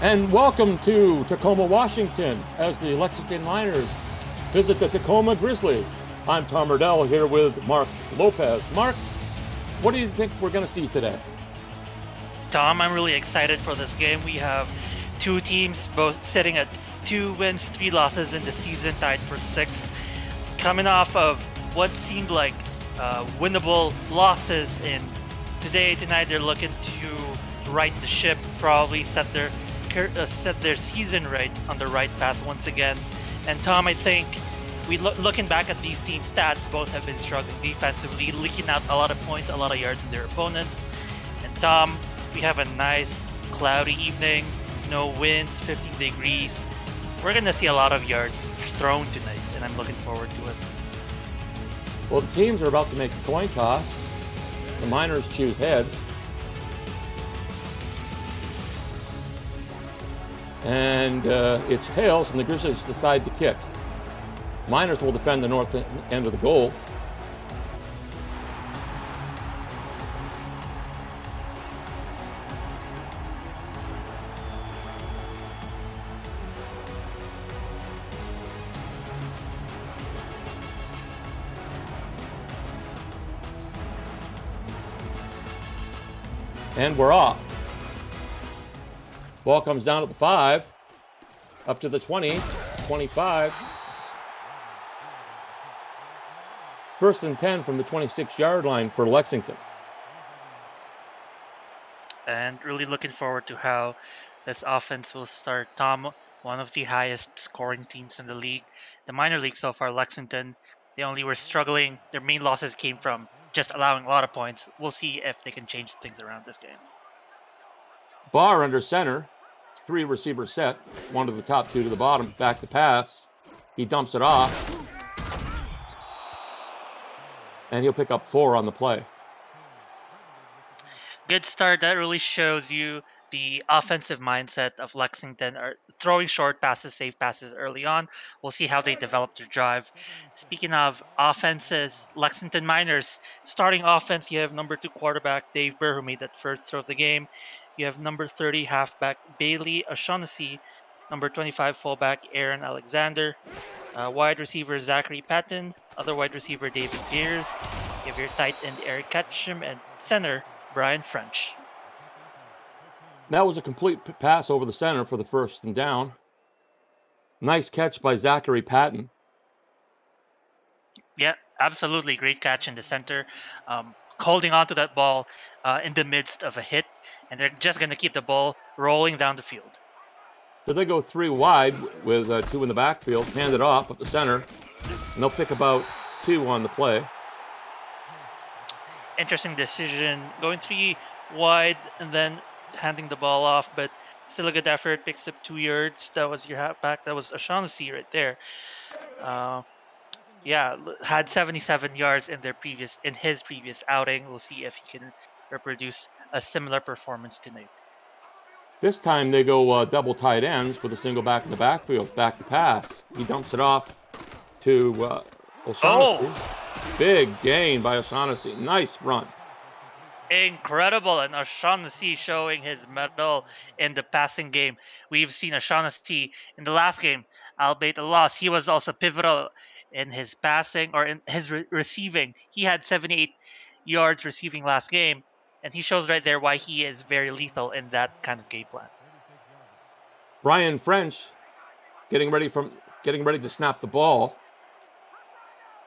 And welcome to Tacoma, Washington, as the Lexington Miners visit the Tacoma Grizzlies. I'm Tom Riddell here with Mark Lopez. Mark, what do you think we're going to see today? Tom, I'm really excited for this game. We have two teams both sitting at 2 wins, 3 losses in the season, tied for 6th. Coming off of what seemed like winnable losses, and tonight they're looking to right the ship, probably set their season right on the right path once again. And Tom, I think looking back at these team stats, both have been struggling defensively, leaking out a lot of points, a lot of yards in their opponents. And Tom, we have a nice cloudy evening, no winds, 15 degrees. We're going to see a lot of yards thrown tonight, and I'm looking forward to it. Well, the teams are about to make a coin toss. The Miners choose heads. And it's tails, and the Grizzlies decide to kick. Miners will defend the north end of the goal. And we're off. Ball comes down at the 5, up to the 20, 25. First and 10 from the 26-yard line for Lexington. And really looking forward to how this offense will start. Tom, one of the highest scoring teams in the league. The minor league so far, Lexington, they only were struggling. Their main losses came from just allowing a lot of points. We'll see if they can change things around this game. Barr under center. 3 receiver set, 1 to the top, 2 to the bottom. Back to pass. He dumps it off. And he'll pick up 4 on the play. Good start. That really shows you the offensive mindset of Lexington, are throwing short passes, safe passes early on. We'll see how they develop their drive. Speaking of offenses, Lexington Miners, starting offense, you have number 2 quarterback Dave Burr, who made that first throw of the game. You have number 30 halfback Bailey O'Shaughnessy, number 25 fullback Aaron Alexander, wide receiver Zachary Patton, other wide receiver David Gears. You have your tight end Eric Ketchum, and center Brian French. That was a complete pass over the center for the first and down. Nice catch by Zachary Patton. Yeah, absolutely. Great catch in the center. Holding on to that ball in the midst of a hit, and they're just going to keep the ball rolling down the field. So they go 3 wide with 2 in the backfield, hand it off up the center, and they'll pick about 2 on the play. Interesting decision, going 3 wide and then handing the ball off, but still a good effort. Picks up 2 yards. That was your halfback. That was O'Shaughnessy right there. Had 77 yards in his previous outing. We'll see if he can reproduce a similar performance tonight. This time they go double tight ends with a single back in the backfield. Back to pass. He dumps it off to O'Shaughnessy. Big gain by O'Shaughnessy. Nice run. Incredible, and O'Shaughnessy showing his mettle in the passing game. We've seen O'Shaughnessy in the last game, albeit a loss. He was also pivotal in his passing or in his receiving. He had 78 yards receiving last game, and he shows right there why he is very lethal in that kind of game plan. Brian French getting ready to snap the ball.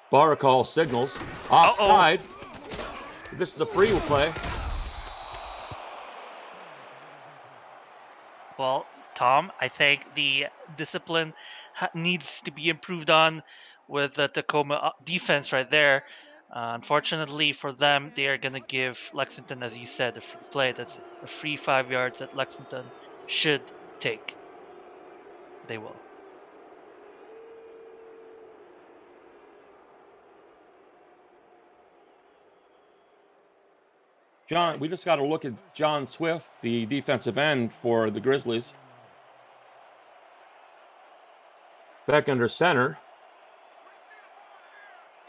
Barr call signals. Offside. This is a free play. Well, Tom, I think the discipline needs to be improved on with the Tacoma defense right there. Unfortunately for them, they are going to give Lexington, as you said, a free play. That's a free 5 yards that Lexington should take. They will. John, we just got to look at John Swift, the defensive end for the Grizzlies. Back under center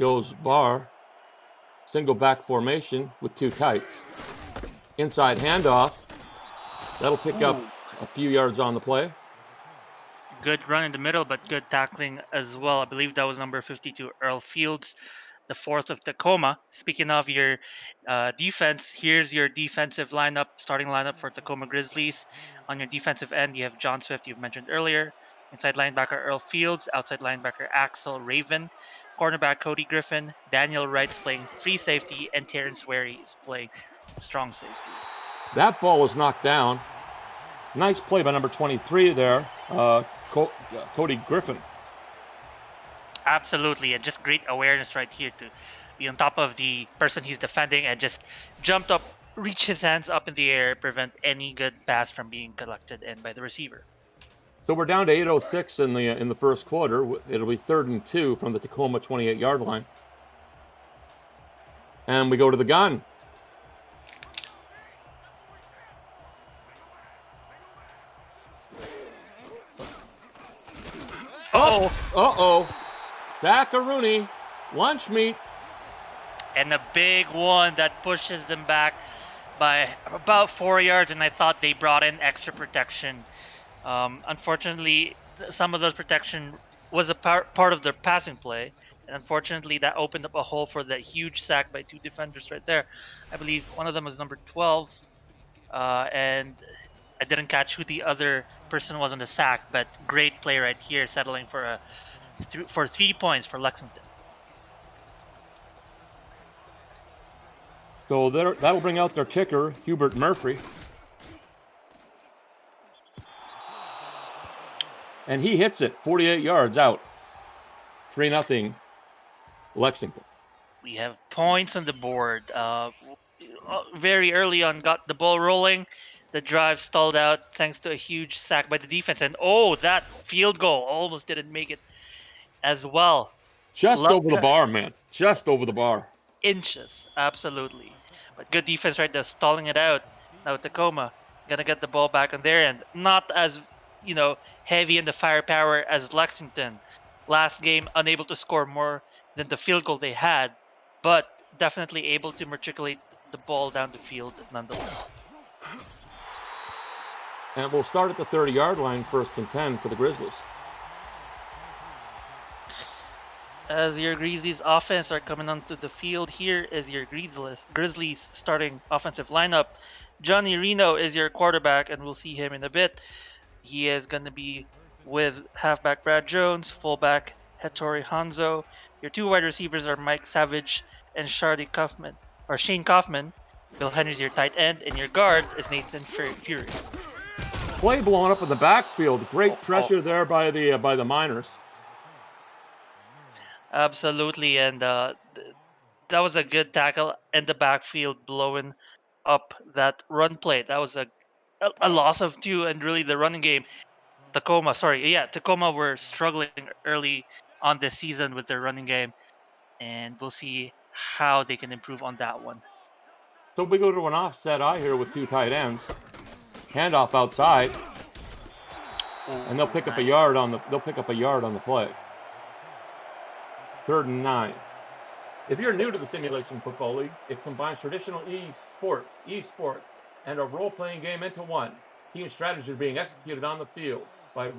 goes Barr. Single back formation with 2 tights. Inside handoff. That'll pick up a few yards on the play. Good run in the middle, but good tackling as well. I believe that was number 52, Earl Fields, the fourth of Tacoma. Speaking of your defense, here's your defensive lineup, starting lineup for Tacoma Grizzlies. On your defensive end, you have John Swift, you've mentioned earlier. Inside linebacker, Earl Fields. Outside linebacker, Axel Raven. Cornerback, Cody Griffin. Daniel Wright's playing free safety, and Terrence Wary is playing strong safety. That ball was knocked down. Nice play by number 23 there, Cody Griffin. Absolutely, and just great awareness right here to be on top of the person he's defending and just jumped up, reach his hands up in the air, prevent any good pass from being collected in by the receiver. So we're down to 8:06 in the first quarter. It'll be 3rd and 2 from the Tacoma 28-yard line. And we go to the gun. Uh-oh. Zacharuni, lunch meat. And a big one that pushes them back by about 4 yards, and I thought they brought in extra protection. Unfortunately, some of those protection was a part of their passing play, and unfortunately that opened up a hole for that huge sack by two defenders right there. I believe one of them was number 12, and I didn't catch who the other person was on the sack, but great play right here, settling for 3 points for Lexington. So that'll bring out their kicker, Hubert Murphy. And he hits it 48 yards out. 3-0 Lexington. We have points on the board. Very early on, got the ball rolling. The drive stalled out thanks to a huge sack by the defense. And that field goal almost didn't make it as well. Just over the bar, man. Just over the bar. Inches, absolutely. But good defense right there, stalling it out. Now Tacoma gonna get the ball back on their end. Not as, heavy in the firepower as Lexington. Last game, unable to score more than the field goal they had, but definitely able to matriculate the ball down the field nonetheless. And we'll start at the 30-yard line, 1st and 10 for the Grizzlies. As your Grizzlies offense are coming onto the field, here is your Grizzlies starting offensive lineup. Johnny Reno is your quarterback, and we'll see him in a bit. He is going to be with halfback Brad Jones, fullback Hattori Hanzo. Your two wide receivers are Mike Savage and Shane Kaufman. Bill Henry's your tight end, and your guard is Nathan Fury. Play blown up in the backfield. Great pressure there by the Miners. Absolutely, and that was a good tackle in the backfield, blowing up that run play. That was a loss of 2, and really the running game. Tacoma were struggling early on this season with their running game, and we'll see how they can improve on that one. So we go to an offset eye here with 2 tight ends. Handoff outside, and they'll pick up a yard on the play. 3rd and 9. If you're new to the Simulation Football League, it combines traditional e-sport, and a role-playing game into one. Team strategy is being executed on the field by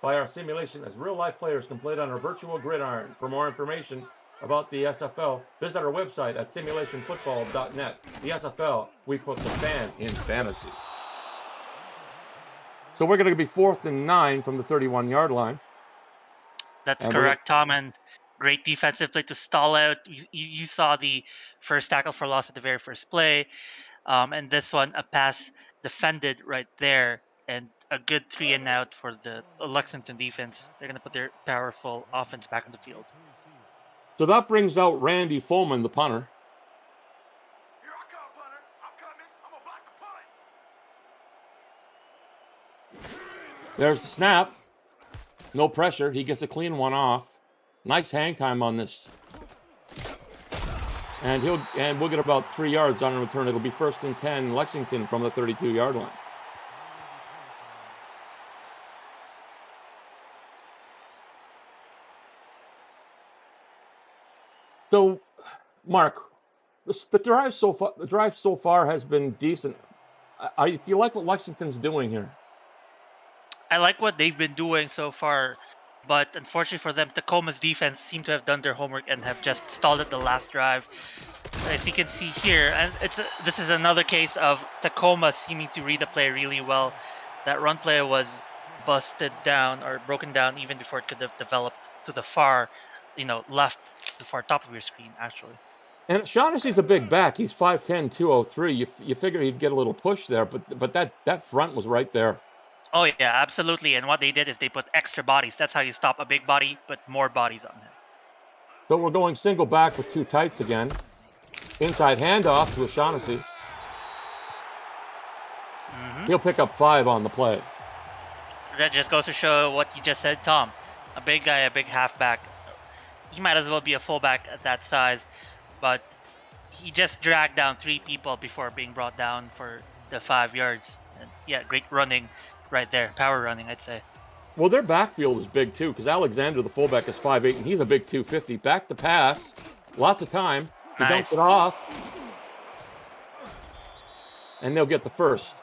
our simulation as real-life players can play it on our virtual gridiron. For more information about the SFL, visit our website at simulationfootball.net. The SFL, we put the fan in fantasy. So we're going to be 4th and 9 from the 31-yard line. That's correct, Tom, and great defensive play to stall out. You saw the first tackle for loss at the very first play, and this one, a pass defended right there, and a good 3-and-out for the Lexington defense. They're going to put their powerful offense back on the field. So that brings out Randy Foreman, the punter. Here I come, punter. I'm coming. I'm going to block the punt. There's the snap. No pressure. He gets a clean one off. Nice hang time on this. And we'll get about 3 yards on a return. It'll be 1st and 10 Lexington from the 32-yard line. So, Mark, the drive so far has been decent. Do you like what Lexington's doing here? I like what they've been doing so far, but unfortunately for them, Tacoma's defense seemed to have done their homework and have just stalled at the last drive. As you can see here, and this is another case of Tacoma seeming to read the play really well. That run play was busted down or broken down even before it could have developed to the far, left, the far top of your screen, actually. And Shaughnessy's a big back. He's 5'10", 203. You figure he'd get a little push there, but that front was right there. Oh yeah, absolutely. And what they did is they put extra bodies. That's how you stop a big body, put more bodies on him. So we're going single back with two tights again. Inside handoff to O'Shaughnessy. He'll pick up 5 on the play. That just goes to show what you just said, Tom. A big guy, a big halfback. He might as well be a fullback at that size, but he just dragged down 3 people before being brought down for the 5 yards. And yeah, great running right there. Power running, I'd say. Well, their backfield is big too, because Alexander, the fullback, is 5'8", and he's a big 250. Back to pass. Lots of time. He dumps it off. And they'll get the first.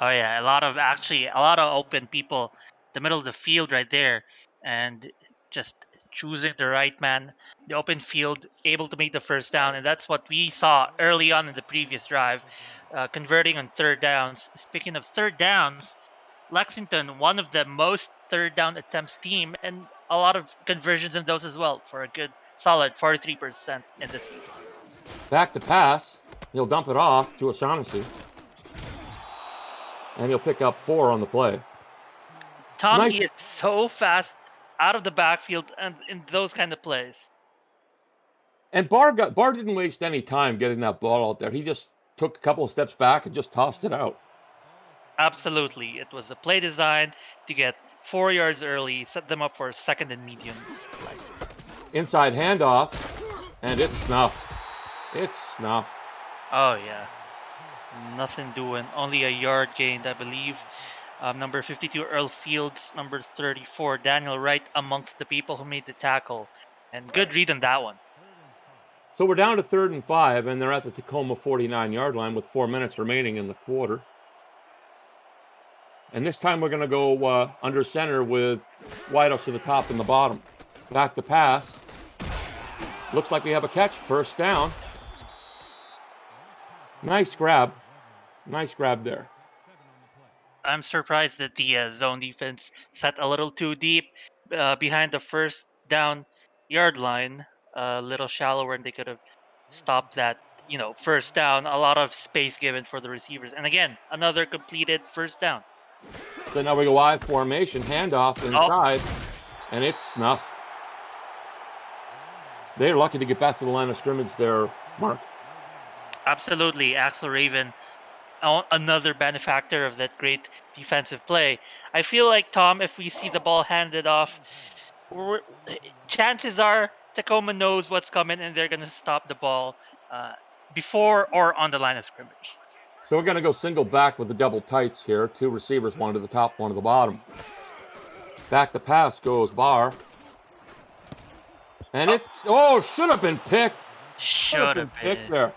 Oh yeah, a lot of open people, the middle of the field right there, and just choosing the right man, the open field, able to make the first down, and that's what we saw early on in the previous drive, converting on third downs. Speaking of third downs, Lexington, one of the most third down attempts team, and a lot of conversions in those as well for a good solid 43% in this season. Back to pass. He'll dump it off to O'Shaughnessy. And he'll pick up 4 on the play. Tom, Nice. he is so fast out of the backfield and in those kind of plays. And Barr didn't waste any time getting that ball out there. He just took a couple of steps back and just tossed it out. Absolutely. It was a play designed to get 4 yards early, set them up for a second and medium. Inside handoff, and it's snuffed. It's snuffed. Oh, yeah. Nothing doing. Only a yard gained, I believe. Number 52, Earl Fields. Number 34, Daniel Wright, amongst the people who made the tackle. And good read on that one. So we're down to 3rd and 5, and they're at the Tacoma 49-yard line with 4 minutes remaining in the quarter. And this time we're going to go under center with wideouts to the top and the bottom. Back to pass. Looks like we have a catch. First down. Nice grab. Nice grab there. I'm surprised that the zone defense set a little too deep behind the first down yard line. A little shallower, and they could have stopped that, first down. A lot of space given for the receivers. And again, another completed first down. So now we go I formation, handoff inside, and it's snuffed. They're lucky to get back to the line of scrimmage there, Mark. Absolutely. Axel Raven, another benefactor of that great defensive play. I feel like, Tom, if we see the ball handed off, chances are Tacoma knows what's coming and they're going to stop the ball before or on the line of scrimmage. So we're going to go single back with the double tights here. 2 receivers, 1 to the top, 1 to the bottom. Back to pass goes Barr. And should have been picked. Should have been picked there.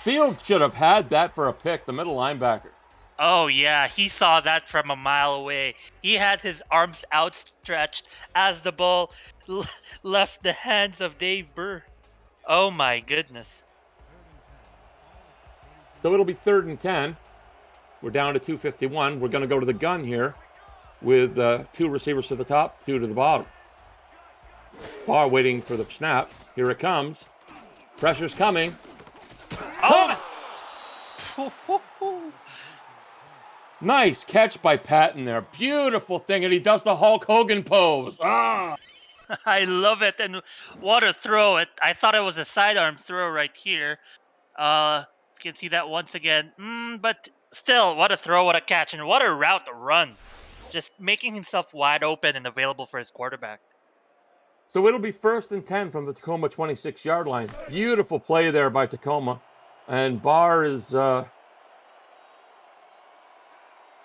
Fields should have had that for a pick, the middle linebacker. Oh, yeah. He saw that from a mile away. He had his arms outstretched as the ball left the hands of Dave Burr. Oh, my goodness. So it'll be 3rd and 10. We're down to 2:51. We're going to go to the gun here with 2 receivers to the top, 2 to the bottom. Barr waiting for the snap. Here it comes. Pressure's coming. Oh! Nice catch by Patton there. Beautiful thing. And he does the Hulk Hogan pose. Ah! I love it. And what a throw. I thought it was a sidearm throw right here. You can see that once again. But still, what a throw, what a catch, and what a route to run. Just making himself wide open and available for his quarterback. So it'll be 1st and 10 from the Tacoma 26-yard line. Beautiful play there by Tacoma. And Barr is... So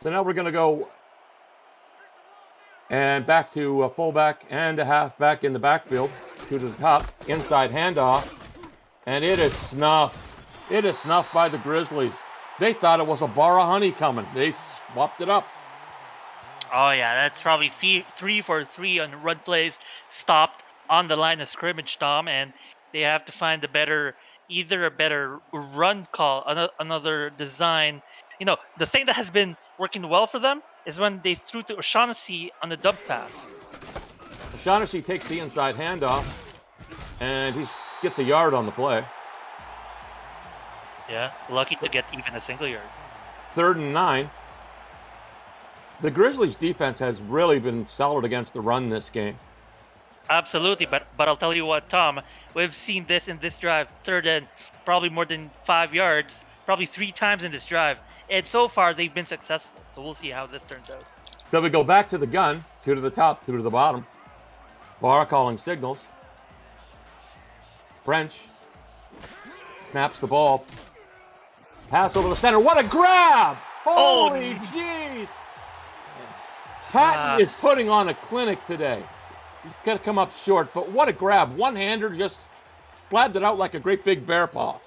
now we're going to go and back to a fullback and a halfback in the backfield. 2 to the top. Inside handoff. And it is snuffed. It is snuffed by the Grizzlies. They thought it was a bar of honey coming. They swapped it up. Oh yeah, that's probably 3 for 3 on run plays stopped on the line of scrimmage, Tom, and they have to find either a better run call, another design. The thing that has been working well for them is when they threw to O'Shaughnessy on the dump pass. O'Shaughnessy takes the inside handoff, and he gets a yard on the play. Yeah, lucky to get even a single yard. 3rd and 9. The Grizzlies' defense has really been solid against the run this game. Absolutely, but I'll tell you what, Tom, we've seen this in this drive, 3rd and probably more than 5 yards, probably 3 times in this drive, and so far they've been successful. So we'll see how this turns out. So we go back to the gun, 2 to the top, 2 to the bottom. Barr calling signals. French snaps the ball. Pass over the center. What a grab! Holy jeez! Patton is putting on a clinic today. He's got to come up short, but what a grab. One-hander just slapped it out like a great big bear paw.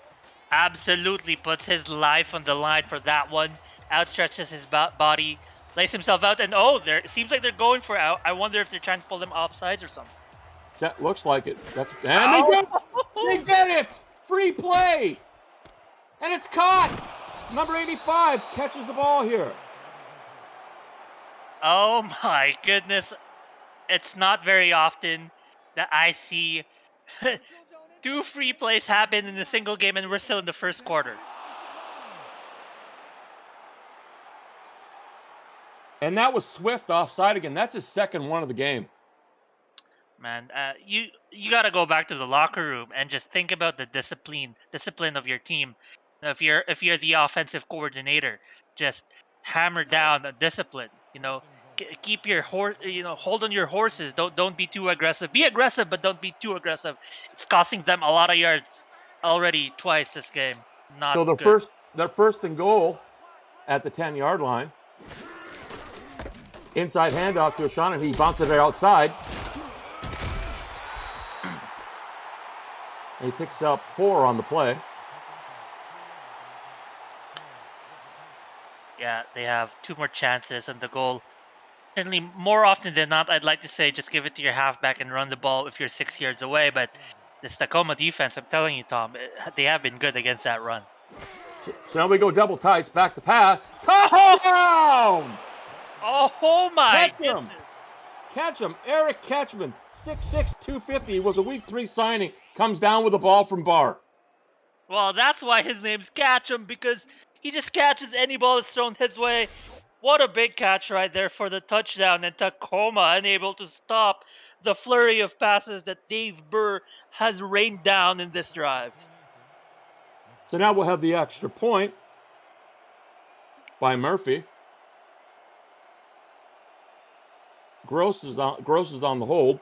Absolutely puts his life on the line for that one. Outstretches his body, lays himself out, and it seems like they're going for out. I wonder if they're trying to pull them offsides or something. That looks like it. They get it! Free play! And it's caught! Number 85 catches the ball here. Oh my goodness. It's not very often that I see 2 free plays happen in a single game and we're still in the first quarter. And that was Swift offside again. That's his second one of the game. Man, you got to go back to the locker room and just think about the discipline of your team. If you're the offensive coordinator, just hammer down the discipline. Keep your hold on your horses. Don't be too aggressive. Be aggressive, but don't be too aggressive. It's costing them a lot of yards already twice this game. Not so good. Their first and goal at the 10-yard line. Inside handoff to O'Shaughnessy. He bounces it outside. He picks up 4 on the play. Yeah, they have 2 more chances on the goal. Certainly, more often than not, I'd like to say just give it to your halfback and run the ball if you're 6 yards away. But this Tacoma defense, I'm telling you, Tom, they have been good against that run. So now we go double tights, back to pass. Touchdown! Oh my goodness. Catch him. Eric Ketchman, 6'6", 250, was a week 3 signing. Comes down with the ball from Barr. Well, that's why his name's Catch'em, because he just catches any ball that's thrown his way. What a big catch right there for the touchdown, and Tacoma unable to stop the flurry of passes that Dave Burr has rained down in this drive. So now we'll have the extra point by Murphy. Gross is on the hold.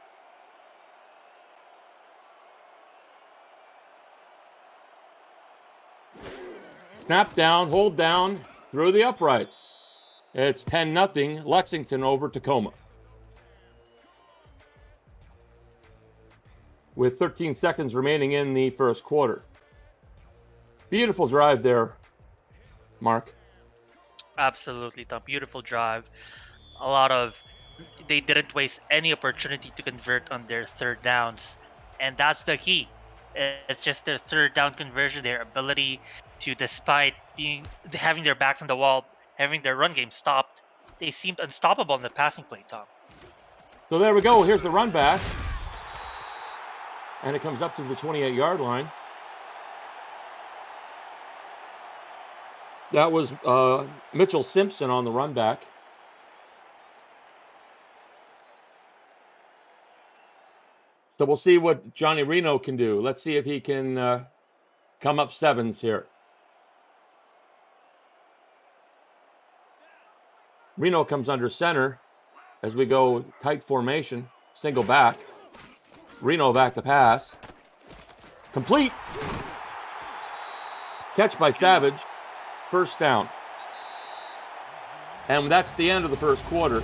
Snap down, hold down, through the uprights. It's 10-0, Lexington over Tacoma. With 13 seconds remaining in the first quarter. Beautiful drive there, Mark. Absolutely, Tom. Beautiful drive. They didn't waste any opportunity to convert on their 3rd downs. And that's the key. It's just their 3rd down conversion, their ability to, despite having their backs on the wall, having their run game stopped, they seemed unstoppable in the passing play, Tom. So there we go. Here's the run back. And it comes up to the 28-yard line. That was Mitchell Simpson on the run back. So we'll see what Johnny Reno can do. Let's see if he can come up 7s here. Reno comes under center as we go tight formation, single back. Reno back to pass. Complete. Catch by Savage. First down. And that's the end of the first quarter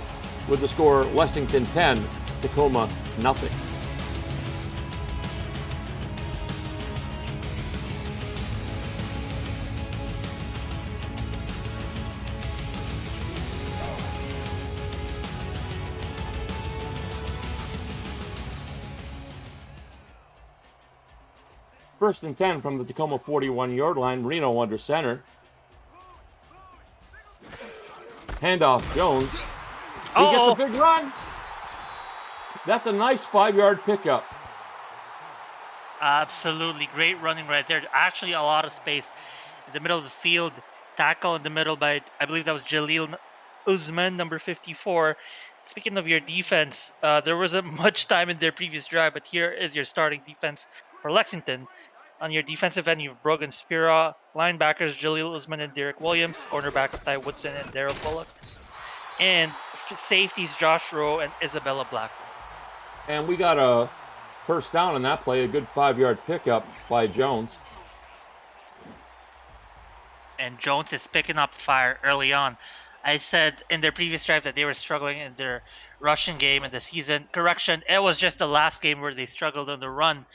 with the score Lexington 10, Tacoma nothing. First and 10 from the Tacoma 41-yard line. Reno under center. Handoff Jones. He gets a big run. That's a nice 5-yard pickup. Absolutely great running right there. Actually, a lot of space in the middle of the field. Tackle in the middle by, I believe that was Jalil Usman, number 54. Speaking of your defense, there wasn't much time in their previous drive, but here is your starting defense for Lexington. On your defensive end, you've Brogan Spira, linebackers Jalil Usman and Derek Williams, cornerbacks Ty Woodson and Daryl Bullock, and safeties Josh Rowe and Isabella Blackwell. And we got a first down on that play, a good 5-yard pickup by Jones. And Jones is picking up fire early on. I said in their previous drive that they were struggling in their rushing game in the season. Correction, it was just the last game where they struggled on the run.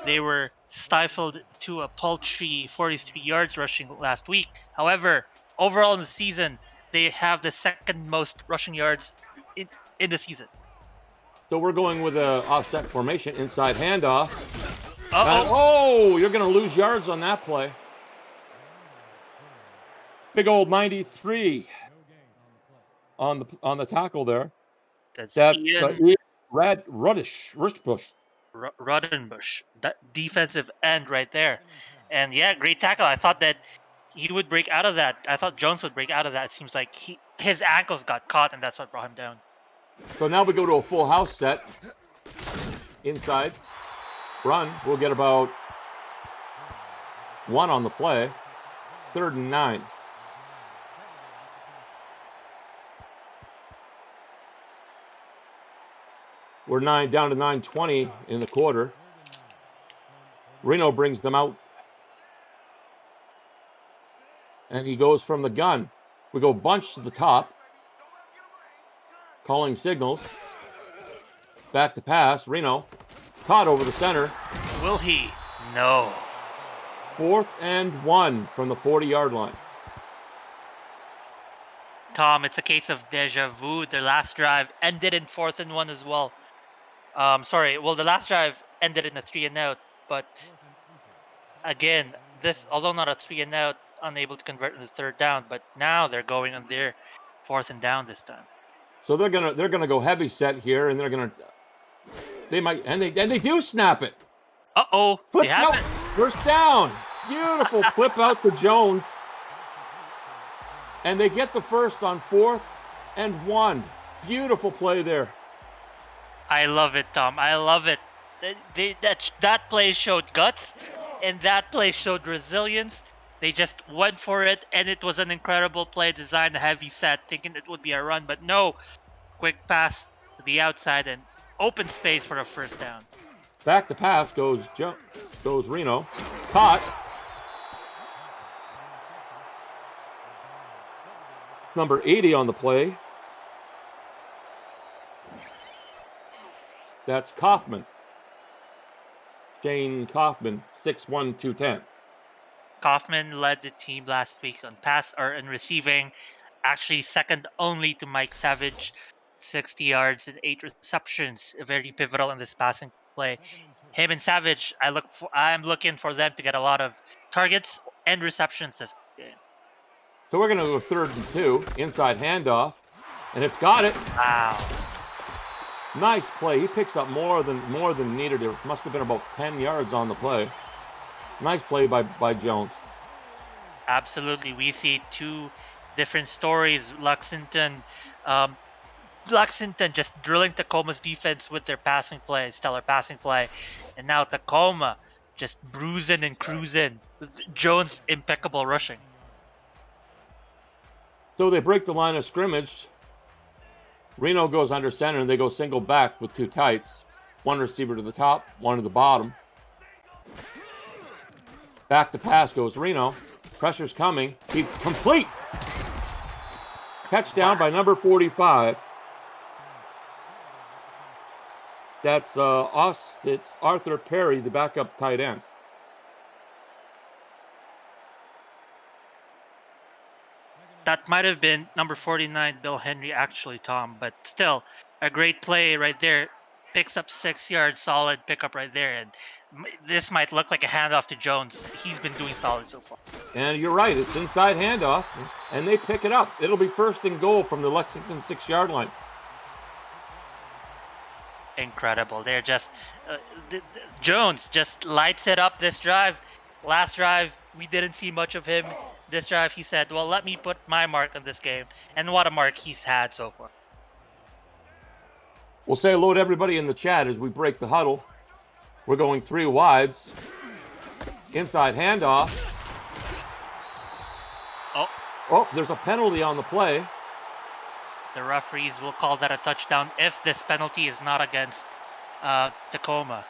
They were stifled to a paltry 43 yards rushing last week. However, overall in the season, they have the second most rushing yards in the season. So we're going with a offset formation, inside handoff. Uh-oh. You're going to lose yards on that play. Big old 93 on the tackle there. That's Ian Ruddenbush. That defensive end right there. And yeah, great tackle. I thought that he would break out of that. I thought Jones would break out of that. It seems like his ankles got caught, and that's what brought him down. So now we go to a full house set. Inside. Run. We'll get about 1 on the play. 3rd and 9. We're down to 9:20 in the quarter. Reno brings them out. And he goes from the gun. We go bunch to the top. Calling signals. Back to pass. Reno. Caught over the center. Will he? No. 4th and 1 from the 40-yard line. Tom, it's a case of deja vu. Their last drive ended in 4th and 1 as well. The last drive ended in a 3-and-out, but again, this, although not a 3-and-out, unable to convert in the 3rd down, but now they're going on their 4th and down this time. So they're gonna go heavy set here, and they do snap it. They have it. First down. Beautiful flip out to Jones, and they get the first on 4th and 1. Beautiful play there. I love it, Tom. I love it. That play showed guts, and that play showed resilience. They just went for it, and it was an incredible play, designed heavy set, thinking it would be a run, but no. Quick pass to the outside and open space for a first down. Back to pass goes Reno. Caught. Number 80 on the play. That's Kaufman. Shane Kaufman, 6'1", 210. Kaufman led the team last week on pass or in receiving, actually second only to Mike Savage, 60 yards and 8 receptions, very pivotal in this passing play. Him and Savage, I'm looking for them to get a lot of targets and receptions this game. So we're going to go 3rd and 2, inside handoff, and it's got it. Wow. Nice play. He picks up more than needed. It must have been about 10 yards on the play. Nice play by Jones. Absolutely. We see 2 different stories. Lexington just drilling Tacoma's defense with their passing play, stellar passing play. And now Tacoma just bruising and cruising with Jones' impeccable rushing. So they break the line of scrimmage. Reno goes under center, and they go single back with 2 tights. 1 receiver to the top, 1 to the bottom. Back to pass goes Reno. Pressure's coming. He's complete. Touchdown by number 45. That's it's Arthur Perry, the backup tight end. That might have been number 49, Bill Henry, actually, Tom. But still, a great play right there. picks up 6 yards, solid pickup right there. And this might look like a handoff to Jones. He's been doing solid so far. And you're right, it's inside handoff, and they pick it up. It'll be first and goal from the Lexington 6-yard line. Incredible. They're just Jones just lights it up this drive. Last drive, we didn't see much of him. This drive, he said, well, let me put my mark on this game. And what a mark he's had so far. We'll say hello to everybody in the chat as we break the huddle. We're going 3 wides. Inside handoff. Oh, there's a penalty on the play. The referees will call that a touchdown if this penalty is not against Tacoma.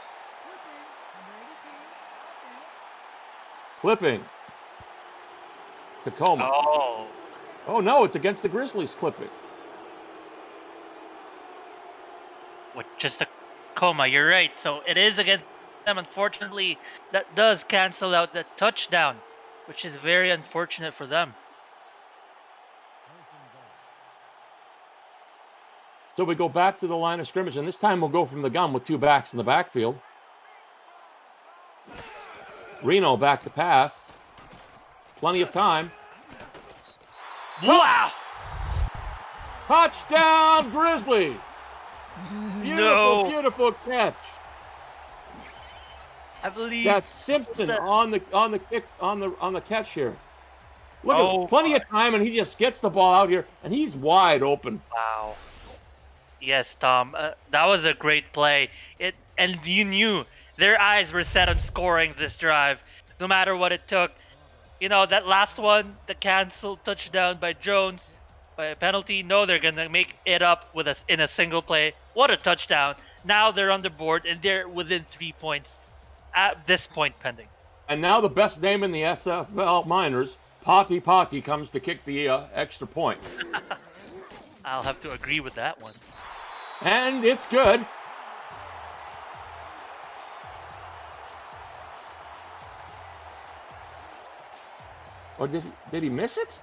Clipping. Tacoma. Oh, no, it's against the Grizzlies clipping. Just Tacoma, you're right. So it is against them. Unfortunately, that does cancel out the touchdown, which is very unfortunate for them. So we go back to the line of scrimmage, and this time we'll go from the gun with 2 backs in the backfield. Reno back to pass. Plenty of time. Wow! Touchdown, Grizzlies! Beautiful catch. I believe that's Simpson on the catch here. Look at plenty of time, and he just gets the ball out here, and he's wide open. Wow. Yes, Tom, that was a great play. And you knew their eyes were set on scoring this drive, no matter what it took. You know, that last one, the canceled touchdown by Jones, by a penalty. No, they're gonna make it up with us in a single play. What a touchdown! Now they're on the board and they're within 3 points at this point pending. And now the best name in the SFL minors, Potty Potty, comes to kick the extra point. I'll have to agree with that one. And it's good. Or did he miss it?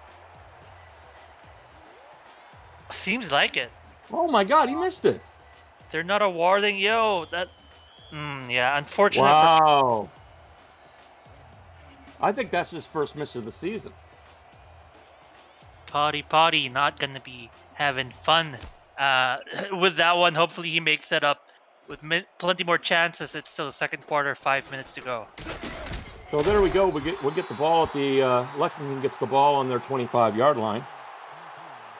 Seems like it. Oh my God, he missed it. They're not awarding that. Yeah, unfortunate. Wow. I think that's his first miss of the season. Potty not gonna be having fun with that one. Hopefully he makes it up with plenty more chances. It's still the second quarter, 5 minutes to go. So there we go. We'll get the ball at the Lexington gets the ball on their 25-yard line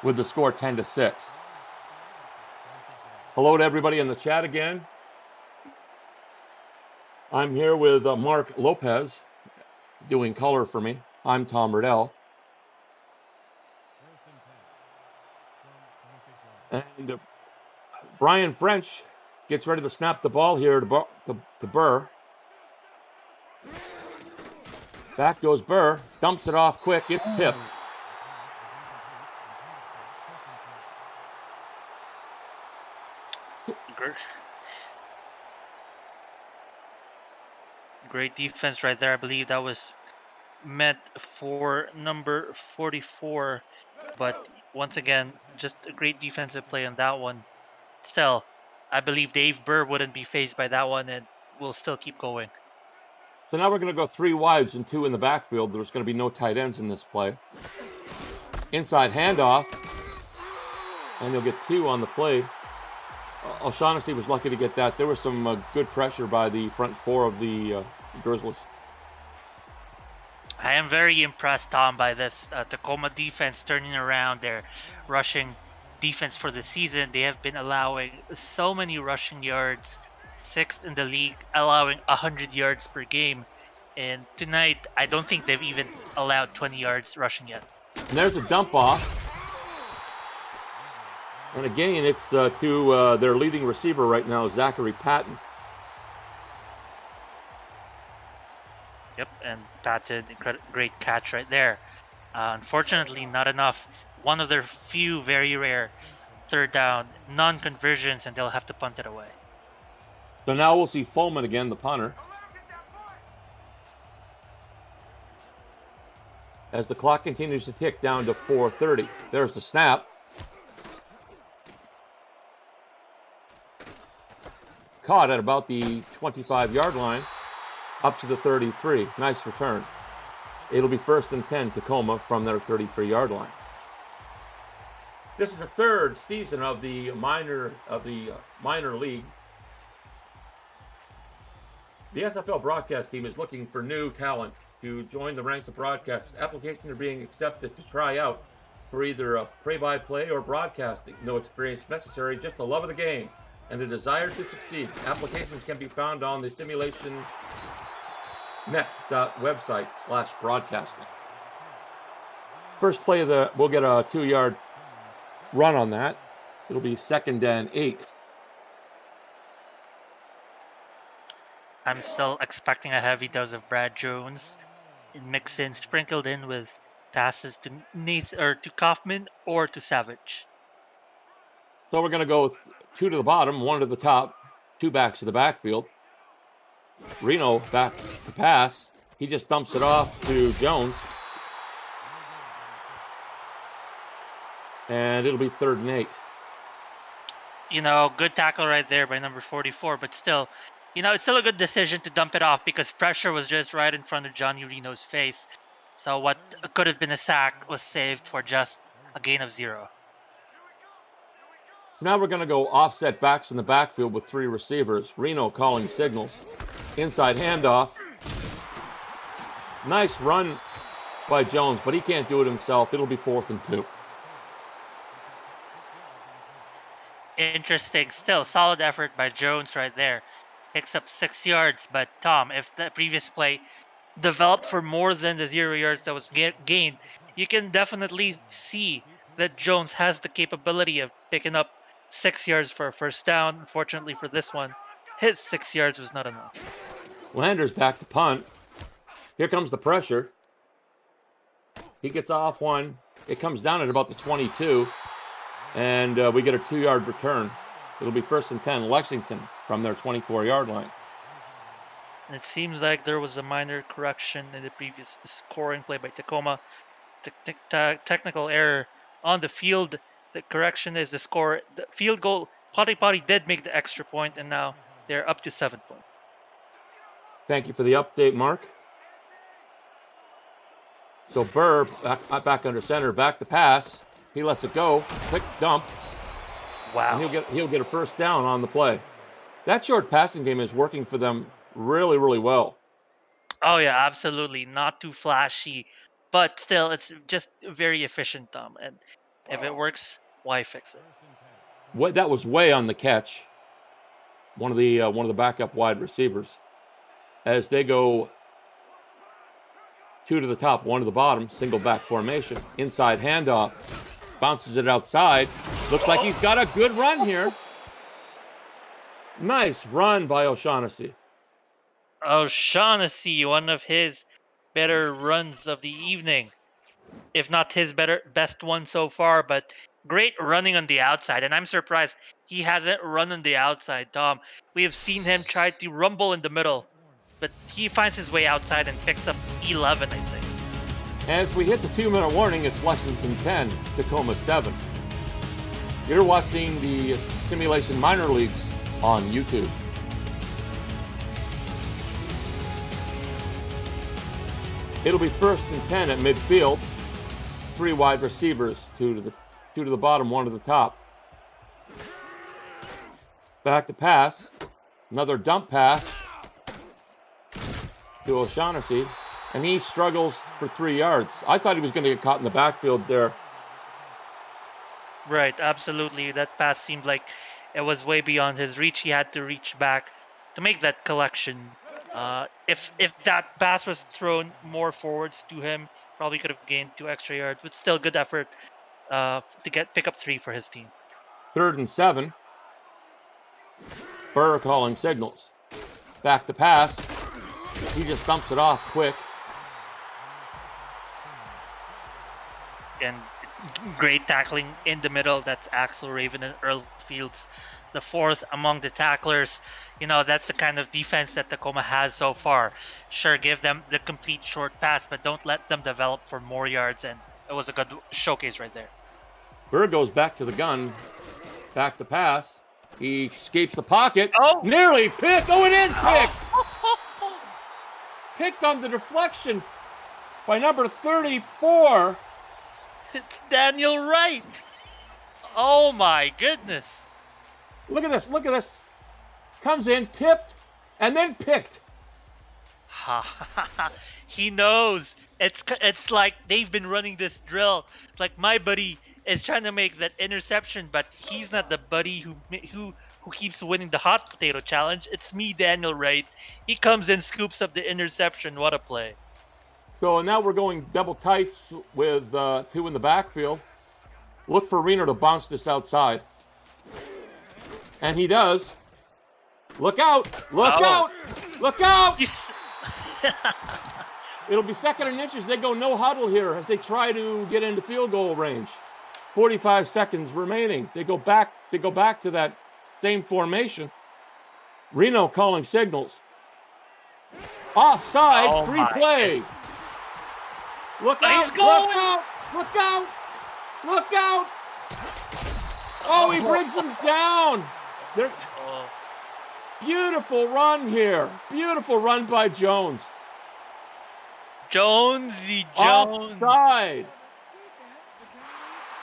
with the score 10-6. Hello to everybody in the chat again. I'm here with Mark Lopez doing color for me. I'm Tom Riddell. And Brian French gets ready to snap the ball here to Burr. Back goes Burr, dumps it off quick, it's tipped. Great defense right there. I believe that was meant for number 44. But once again, just a great defensive play on that one. Still, I believe Dave Burr wouldn't be faced by that one and will still keep going. So now we're going to go 3 wides and 2 in the backfield. There's going to be no tight ends in this play. Inside handoff. And you'll get 2 on the play. O'Shaughnessy was lucky to get that. There was some good pressure by the front 4 of the Grizzlies. I am very impressed, Tom, by this Tacoma defense turning around their rushing defense for the season. They have been allowing so many rushing yards, 6th in the league, allowing 100 yards per game. And tonight, I don't think they've even allowed 20 yards rushing yet. And there's a dump off. And again, it's to their leading receiver right now, Zachary Patton. Yep, and Patton, great catch right there. Unfortunately, not enough. One of their few very rare 3rd down non-conversions, and they'll have to punt it away. So now we'll see Fulman again, the punter. As the clock continues to tick down to 4:30. There's the snap. caught at about the 25-yard line, up to the 33. Nice return. It'll be 1st and 10 Tacoma from their 33-yard line. This is the 3rd season of the minor league. The SFL broadcast team is looking for new talent to join the ranks of broadcasters. Applications are being accepted to try out for either play-by-play or broadcasting. No experience necessary, just a love of the game and the desire to succeed. Applications can be found on the Simulationfl website/broadcasting. First play we'll get a 2-yard run on that. It'll be 2nd and 8. I'm still expecting a heavy dose of Brad Jones, sprinkled in with passes to to Kaufman or to Savage. So we're going to go 2 to the bottom, 1 to the top, 2 backs to the backfield. Reno back to pass. He just dumps it off to Jones. And it'll be 3rd and 8. Good tackle right there by number 44, but still, it's still a good decision to dump it off because pressure was just right in front of Johnny Reno's face. So what could have been a sack was saved for just a gain of 0. Now we're going to go offset backs in the backfield with 3 receivers. Reno calling signals. Inside handoff. Nice run by Jones, but he can't do it himself. It'll be 4th and 2. Interesting. Still, solid effort by Jones right there. Picks up 6 yards, but Tom, if the previous play developed for more than the 0 yards that was gained, you can definitely see that Jones has the capability of picking up 6 yards for a first down. Unfortunately for this one, his 6 yards was not enough. Landers back to punt. Here comes the pressure. He gets off one. It comes down at about the 22. And we get a 2-yard return. It'll be 1st and 10 Lexington from their 24-yard line. And it seems like there was a minor correction in the previous scoring play by Tacoma. Technical error on the field. The correction is the score. The field goal. Potty did make the extra point, and now they're up to 7 points. Thank you for the update, Mark. So Burr back under center, back to pass. He lets it go. Quick dump. Wow. And he'll get a first down on the play. That short passing game is working for them really, really well. Oh yeah, absolutely. Not too flashy, but still, it's just very efficient, Tom. And if it works, why fix it? That was way on the catch. One of the backup wide receivers, as they go 2 to the top, 1 to the bottom, single back formation, inside handoff, bounces it outside. Looks like he's got a good run here. Nice run by O'Shaughnessy. O'Shaughnessy, one of his better runs of the evening, if not his best one so far, but great running on the outside. And I'm surprised he hasn't run on the outside, Tom. We have seen him try to rumble in the middle, but he finds his way outside and picks up 11, I think. As we hit the 2-minute warning, it's Lexington 10, Tacoma 7. You're watching the Simulation Minor Leagues on YouTube. It'll be 1st and 10 at midfield. 3 wide receivers, 2 to the bottom, 1 to the top. Back to pass. Another dump pass to O'Shaughnessy, and he struggles for 3 yards. I thought he was going to get caught in the backfield there. Right, absolutely. That pass seemed like it was way beyond his reach. He had to reach back to make that collection. If that pass was thrown more forwards to him, probably could have gained 2 extra yards. But still, good effort to pick up 3 for his team. 3rd and 7. Burr calling signals. Back to pass. He just dumps it off quick. And great tackling in the middle. That's Axel Raven and Earl Fields, the 4th among the tacklers. That's the kind of defense that Tacoma has so far. Sure, give them the complete short pass, but don't let them develop for more yards. And it was a good showcase right there. Burr goes back to the gun. Back to pass. He escapes the pocket. Oh. Nearly picked. Oh, it is picked. Picked on the deflection by number 34. It's Daniel Wright. Oh my goodness. Look at this. Look at this. Comes in, tipped, and then picked. He knows. It's like they've been running this drill. It's like my buddy is trying to make that interception, but he's not the buddy who keeps winning the hot potato challenge. It's me, Daniel Wright. He comes in, scoops up the interception. What a play. So now we're going double tights with 2 in the backfield. Look for Reno to bounce this outside. And he does. Look out! Look out! Look out! It'll be 2nd and inches. They go no huddle here as they try to get into field goal range. 45 seconds remaining. They go back to that same formation. Reno calling signals. Offside, free play. Look out! He's going. Look out! Look out! Look out! Oh, he brings them down. Beautiful run here. Beautiful run by Jones. Jonesy Jones. Offside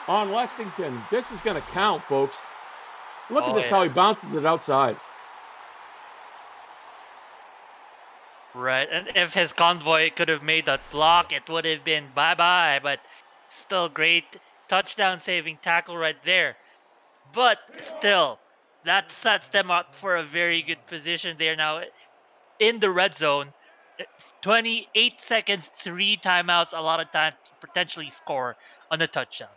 on Lexington. This is going to count, folks. Look at this, how he bounces it outside. Right, and if his convoy could have made that block, it would have been bye-bye, but still great touchdown-saving tackle right there. But still, that sets them up for a very good position. They are now in the red zone. It's 28 seconds, 3 timeouts, a lot of time to potentially score on the touchdown.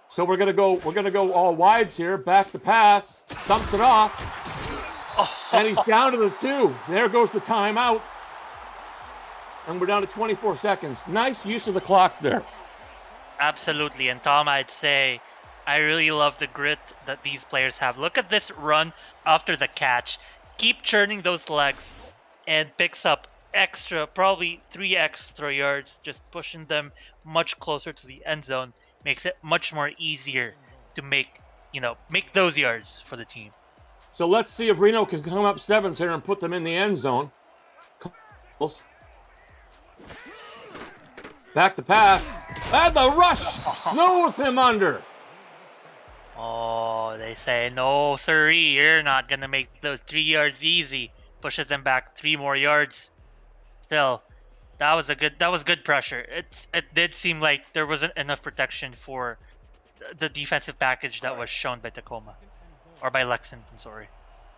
So we're gonna go all wides here. Back the pass, dumps it off, and he's down to the 2. There goes the timeout, and we're down to 24 seconds. Nice use of the clock there. Absolutely, and Tom, I'd say I really love the grit that these players have. Look at this run after the catch. Keep churning those legs, and picks up extra, probably 3 extra yards, just pushing them much closer to the end zone. Makes it much more easier to make those yards for the team. So let's see if Reno can come up 7s here and put them in the end zone. Back to pass. And the rush snows him under. Oh, they say, no, sirree, you're not going to make those 3 yards easy. Pushes them back 3 more yards. Still, that was good pressure. It did seem like there wasn't enough protection for the defensive package that was shown by Tacoma. Or by Lexington, sorry.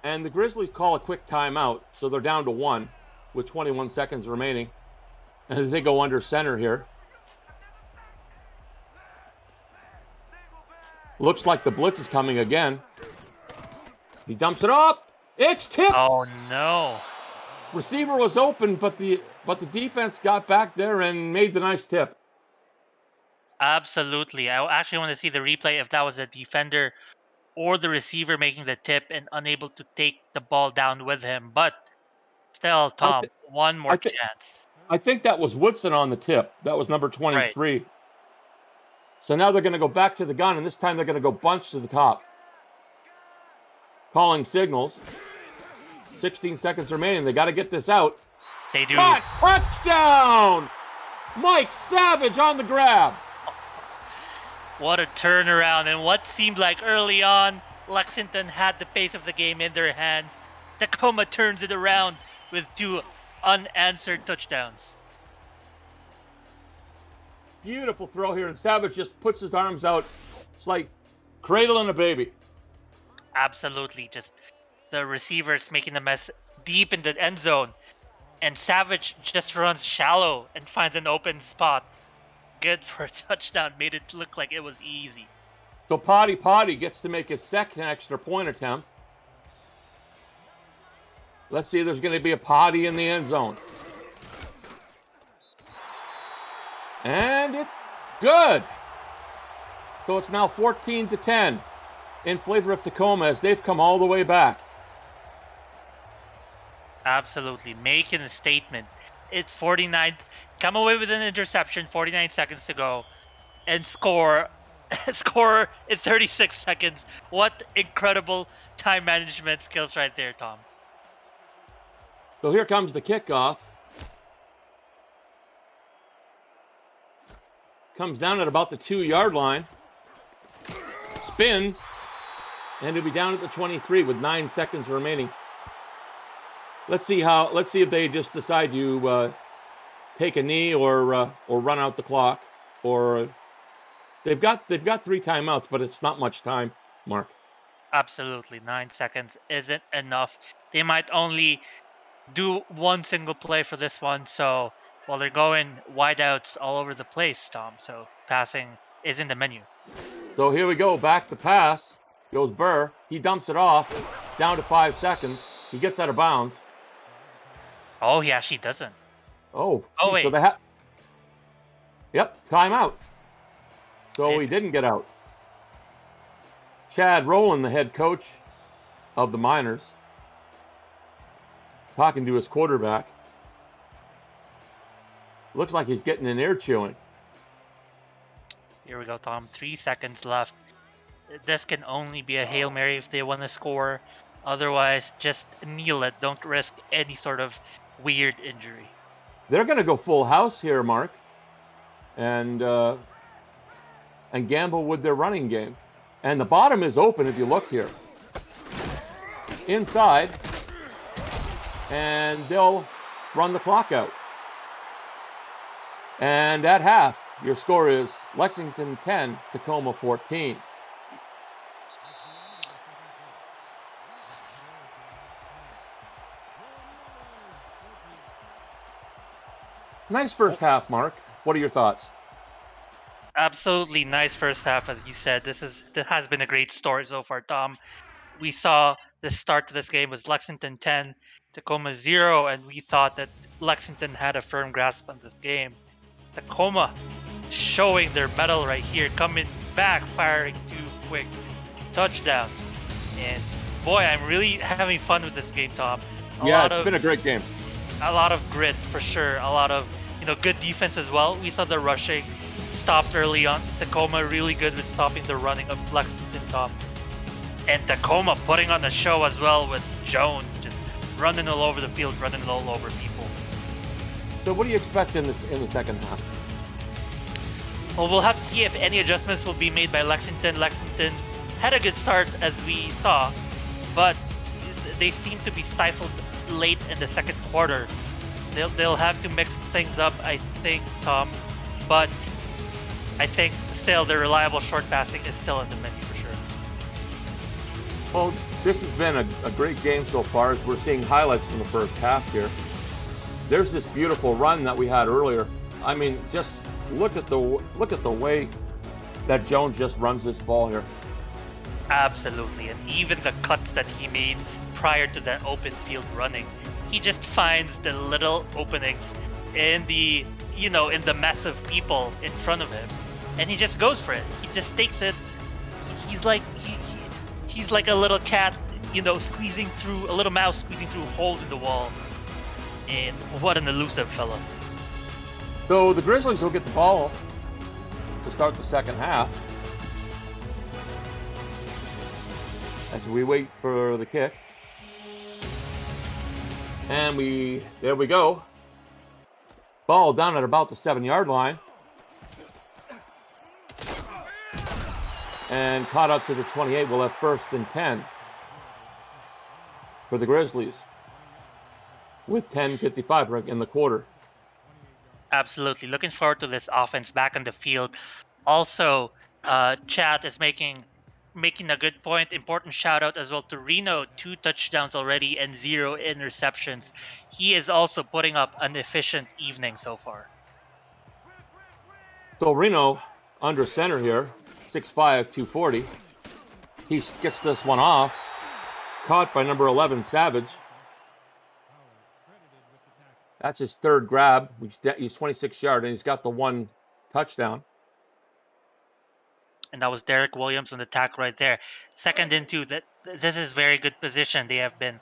And the Grizzlies call a quick timeout, so they're down to 1 with 21 seconds remaining. And they go under center here. Looks like the blitz is coming again. He dumps it off. It's tipped. Oh no. Receiver was open, but the defense got back there and made the nice tip. Absolutely. I actually want to see the replay if that was a defender or the receiver making the tip and unable to take the ball down with him. But still, Tom, one more chance. I think that was Woodson on the tip. That was number 23. Right. So now they're going to go back to the gun, and this time they're going to go bunch to the top. Calling signals. 16 seconds remaining. They got to get this out. They do. Cut! Touchdown! Mike Savage on the grab. What a turnaround. And what seemed like early on, Lexington had the pace of the game in their hands. Tacoma turns it around with 2 unanswered touchdowns. Beautiful throw here, and Savage just puts his arms out. It's like cradling a baby. Absolutely. Just the receivers making a mess deep in the end zone. And Savage just runs shallow and finds an open spot. Good for a touchdown. Made it look like it was easy. So Potty gets to make his 2nd extra point attempt. Let's see if there's going to be a Potty in the end zone. And it's good. So it's now 14-10 in favor of Tacoma as they've come all the way back. Absolutely. Making a statement. It's 49. Come away with an interception, 49 seconds to go, and score score in 36 seconds. What incredible time management skills right there, Tom. So here comes the kickoff. Comes down at about the 2-yard line. Spin. And it'll be down at the 23 with 9 seconds remaining. Let's see if they just decide to take a knee or run out the clock, or they've got 3 timeouts, but it's not much time, Mark. Absolutely, 9 seconds isn't enough. They might only do one single play for this one, so while they're going wideouts all over the place, Tom. So passing is in the menu. So here we go, back to pass. Goes Burr. He dumps it off, down to 5 seconds. He gets out of bounds. Oh, he actually doesn't. Oh, Oh, wait. So they Yep, timeout. So And- he didn't get out. Chad Rowland, the head coach of the Miners, talking to his quarterback. Looks like he's getting an ear chewing. Here we go, Tom. 3 seconds left. This can only be a Hail Mary if they want to score. Otherwise, just kneel it. Don't risk any sort of weird injury. They're going to go full house here, Mark, and gamble with their running game. And the bottom is open if you look here. Inside, and they'll run the clock out. And at half, your score is Lexington 10, Tacoma 14. Nice first half, Mark. What are your thoughts? Absolutely nice first half, as you said. This has been a great story so far, Tom. We saw the start to this game was Lexington 10, Tacoma 0, and we thought that Lexington had a firm grasp on this game. Tacoma showing their mettle right here, coming back, firing 2 quick touchdowns. And boy, I'm really having fun with this game, Tom. It's been a great game. A lot of grit for sure. A lot of good defense as well. We saw the rushing stopped early on. Tacoma really good with stopping the running of Lexington, Tom. And Tacoma putting on the show as well with Jones just running all over the field, running all over people. So what do you expect in the second half? Well, we'll have to see if any adjustments will be made by Lexington. Lexington had a good start, as we saw, but they seem to be stifled late in the second quarter. They'll have to mix things up, I think, Tom. But I think still the reliable short passing is still in the menu for sure. Well, this has been a great game so far, as we're seeing highlights from the first half here. There's this beautiful run that we had earlier. I mean, just look at the way that Jones just runs this ball here. Absolutely, and even the cuts that he made prior to that open field running, he just finds the little openings in the in the mess of people in front of him, and he just goes for it. He just takes it. He's like he's like a little cat, squeezing through a little mouse squeezing through holes in the wall. And what an elusive fellow. So the Grizzlies will get the ball to start the second half as we wait for the kick. And there we go. Ball down at about the 7-yard line. And caught up to the 28. We'll have 1st and 10 for the Grizzlies with 10:55 in the quarter. Absolutely. Looking forward to this offense back on the field. Also, Chad is making a good point. Important shout out as well to Reno. 2 touchdowns already and 0 interceptions. He is also putting up an efficient evening so far. So Reno under center here, 6'5", 240. He gets this one off. Caught by number 11, Savage. That's his 3rd grab. He's 26 yards, and he's got the 1 touchdown. And that was Derek Williams on the tackle right there. 2nd and 2. This is very good position. They have been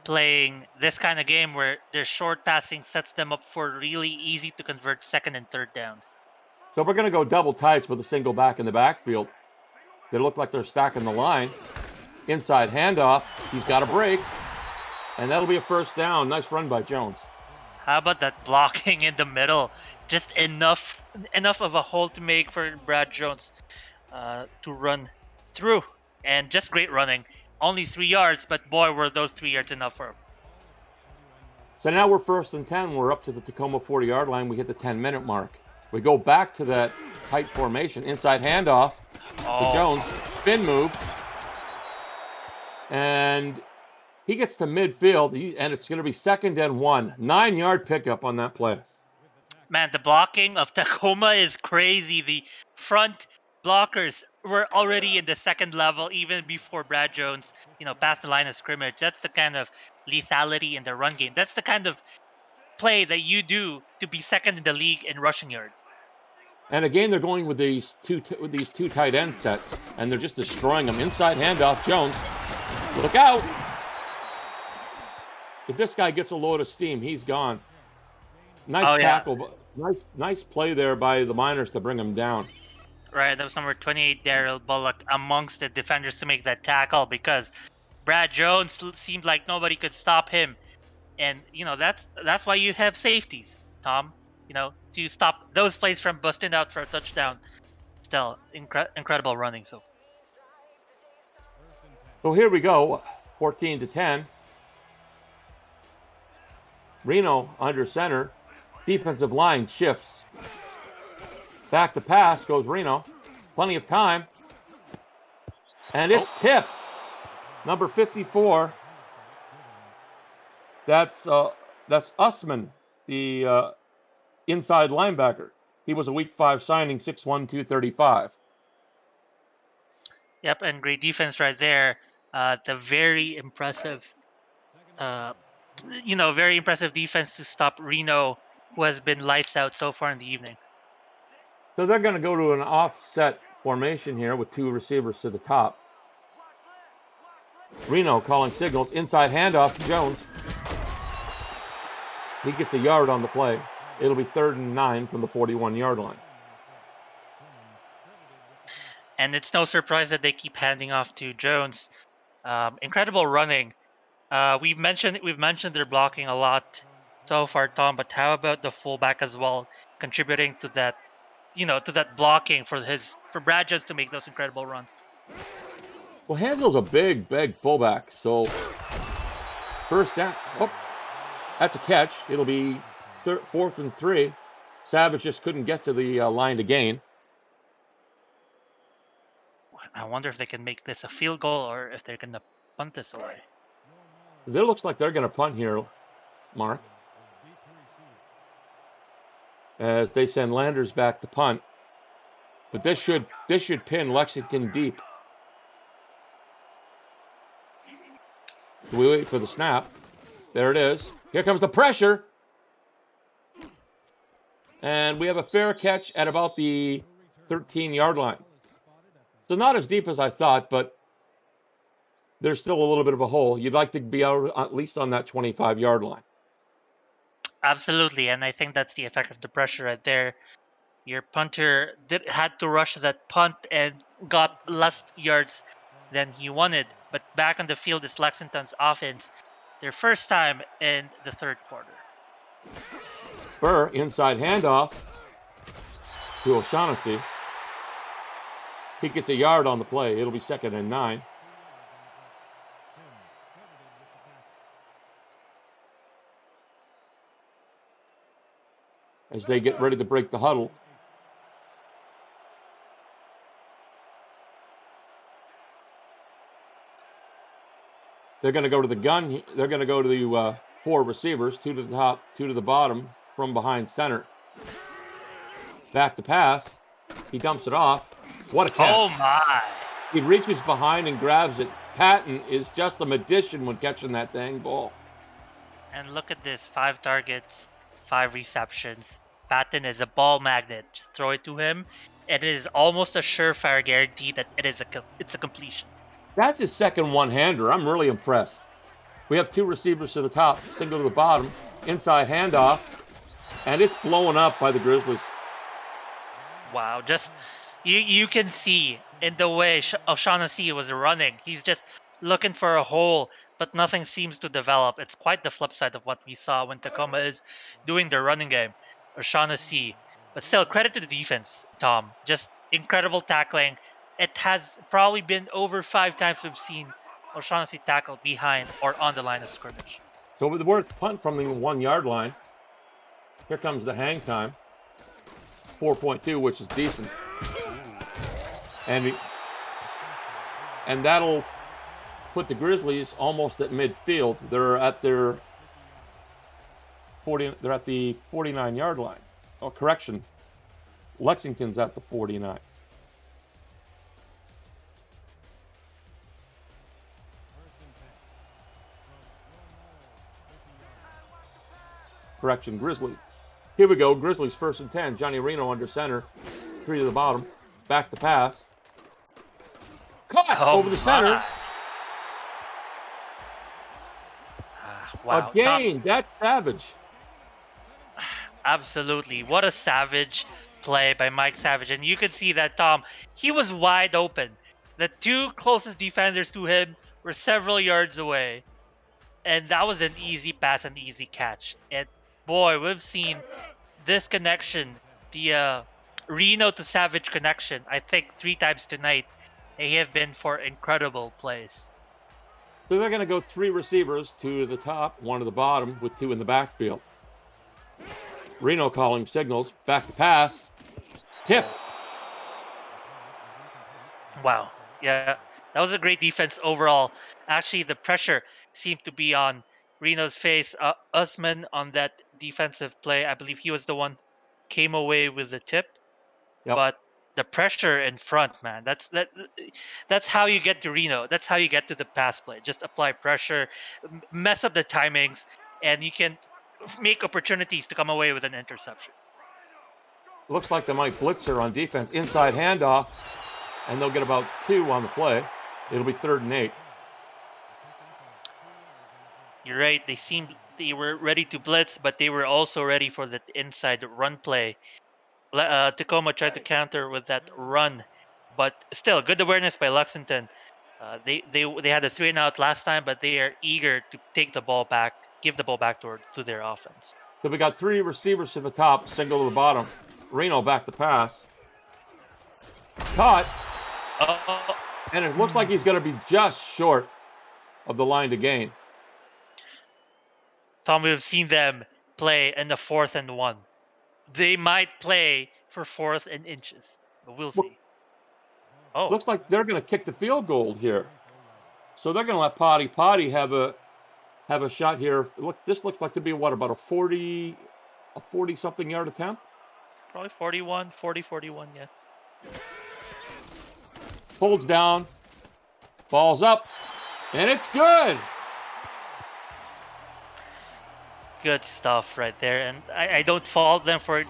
playing this kind of game where their short passing sets them up for really easy to convert 2nd and 3rd downs. So we're going to go double tights with a single back in the backfield. They look like they're stacking the line. Inside handoff. He's got a break. And that'll be a first down. Nice run by Jones. How about that blocking in the middle? Just enough of a hole to make for Brad Jones to run through. And just great running. Only 3 yards, but boy, were those 3 yards enough for him. So now we're 1st and 10. We're up to the Tacoma 40-yard line. We hit the 10-minute mark. We go back to that tight formation. Inside handoff to Jones. Spin move. And he gets to midfield, and it's going to be 2nd and 1. 9-yard pickup on that play. Man, the blocking of Tacoma is crazy. The front blockers were already in the second level even before Brad Jones, passed the line of scrimmage. That's the kind of lethality in the run game. That's the kind of play that you do to be second in the league in rushing yards. And again, they're going with these two tight end sets, and they're just destroying them. Inside handoff, Jones. Look out! If this guy gets a load of steam, he's gone. Nice tackle, but nice play there by the Miners to bring him down. Right, that was number 28, Daryl Bullock, amongst the defenders to make that tackle because Brad Jones seemed like nobody could stop him. And, that's why you have safeties, Tom, to stop those plays from busting out for a touchdown. Still, incredible running. So here we go, 14-10. Reno under center. Defensive line shifts. Back to pass goes Reno. Plenty of time. And it's tipped. Number 54. That's Usman, the inside linebacker. He was a Week 5 signing, 6'1", 235. Yep, and great defense right there. The very impressive, very impressive defense to stop Reno, who has been lights out so far in the evening. So they're going to go to an offset formation here with 2 receivers to the top. Reno calling signals. Inside handoff to Jones. He gets a yard on the play. It'll be 3rd and 9 from the 41-yard line. And it's no surprise that they keep handing off to Jones. Incredible running. We've mentioned their blocking a lot so far, Tom. But how about the fullback as well, contributing to that, to that blocking for Brad Jones to make those incredible runs. Well, Hansel's a big fullback. So first down. Oh, that's a catch. It'll be 4th and 3. Savage just couldn't get to the line to gain. I wonder if they can make this a field goal or if they're going to punt this away. It looks like they're going to punt here, Mark. As they send Landers back to punt. But this should pin Lexington deep. So we wait for the snap. There it is. Here comes the pressure. And we have a fair catch at about the 13-yard line. So not as deep as I thought, but there's still a little bit of a hole. You'd like to be out at least on that 25-yard line. Absolutely, and I think that's the effect of the pressure right there. Your punter had to rush that punt and got less yards than he wanted. But back on the field is Lexington's offense. Their first time in the 3rd quarter. Burr, inside handoff to O'Shaughnessy. He gets a yard on the play. It'll be 2nd and 9. As they get ready to break the huddle. They're going to go to the gun. They're going to go to the 4 receivers, 2 to the top, 2 to the bottom, from behind center. Back to pass. He dumps it off. What a catch. Oh, my. He reaches behind and grabs it. Patton is just a magician when catching that dang ball. And look at this. 5 targets, 5 receptions. Patton is a ball magnet. Just throw it to him. It is almost a surefire guarantee that it's a completion. That's his second one-hander. I'm really impressed. We have 2 receivers to the top, single to the bottom, inside handoff, and it's blowing up by the Grizzlies. Wow, just you can see in the way O'Shaughnessy was running. He's just looking for a hole, but nothing seems to develop. It's quite the flip side of what we saw when Tacoma is doing their running game. O'Shaughnessy, but still credit to the defense, Tom. Just incredible tackling. It has probably been over 5 times we've seen O'Shaughnessy tackle behind or on the line of scrimmage. So with the worst punt from the 1 yard line. Here comes the hang time. 4.2, which is decent. And that'll put the Grizzlies almost at midfield. They're at their 40. They're at the 49-yard line. Oh, correction. Lexington's at the 49. Correction, Grizzlies. Here we go. Grizzlies 1st and 10. Johnny Reno under center. 3 to the bottom. Back to pass. Caught over the center. Wow. A gain. That's savage. Absolutely. What a savage play by Mike Savage. And you could see that, Tom, he was wide open. The 2 closest defenders to him were several yards away. And that was an easy pass and easy catch. And boy, we've seen this connection, the Reno to Savage connection, I think 3 times tonight. They have been for incredible plays. So they're going to go 3 receivers, 2 to the top, 1 to the bottom, with 2 in the backfield. Reno calling signals. Back to pass. Tip. Wow. Yeah, that was a great defense overall. Actually, the pressure seemed to be on Reno's face. Usman on that defensive play, I believe he was the one came away with the tip. Yep. But the pressure in front, man, that's how you get to Reno. That's how you get to the pass play. Just apply pressure, mess up the timings, and you can make opportunities to come away with an interception. Looks like they might blitz her on defense. Inside handoff, and they'll get about 2 on the play. It'll be 3rd and 8. You're right. They were ready to blitz, but they were also ready for the inside run play. Tacoma tried to counter with that run, but still good awareness by Lexington. They had a 3-and-out last time, but they are eager to take the ball back, give the ball back to their offense. So we got 3 receivers to the top, single to the bottom. Reno back to pass. Caught. And it looks like he's going to be just short of the line to gain. Tom, we've seen them play in the 4th and 1. They might play for 4th and inches, but we'll see. Looks like they're going to kick the field goal here. So they're going to let Potty have a shot here. This looks like to be what, about a 40-something yard attempt? Probably 41, yeah. Holds down, ball's up, and it's good. Good stuff right there. And I don't fault them for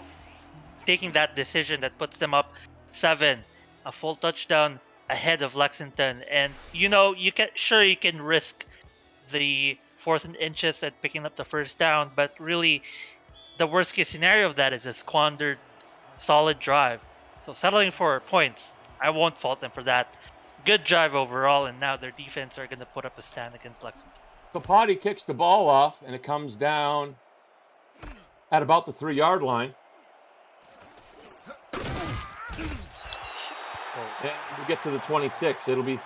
taking that decision that puts them up 7, a full touchdown ahead of Lexington. And, you can risk the 4th and inches and picking up the first down. But really, the worst case scenario of that is a squandered solid drive. So settling for points, I won't fault them for that. Good drive overall, and now their defense are going to put up a stand against Lexington. Capati kicks the ball off, and it comes down at about the 3-yard line. And we get to the 26. It'll be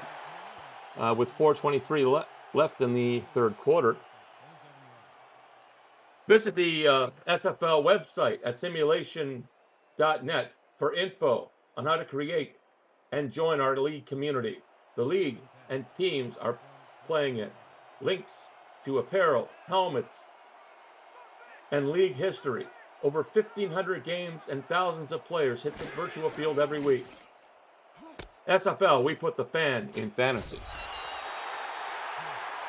with 4:23 left in the 3rd quarter. Visit the SFL website at simulation.net for info on how to create and join our league community. The league and teams are playing it. Links to apparel, helmets, and league history. Over 1,500 games and thousands of players hit the virtual field every week. SFL, we put the fan in fantasy.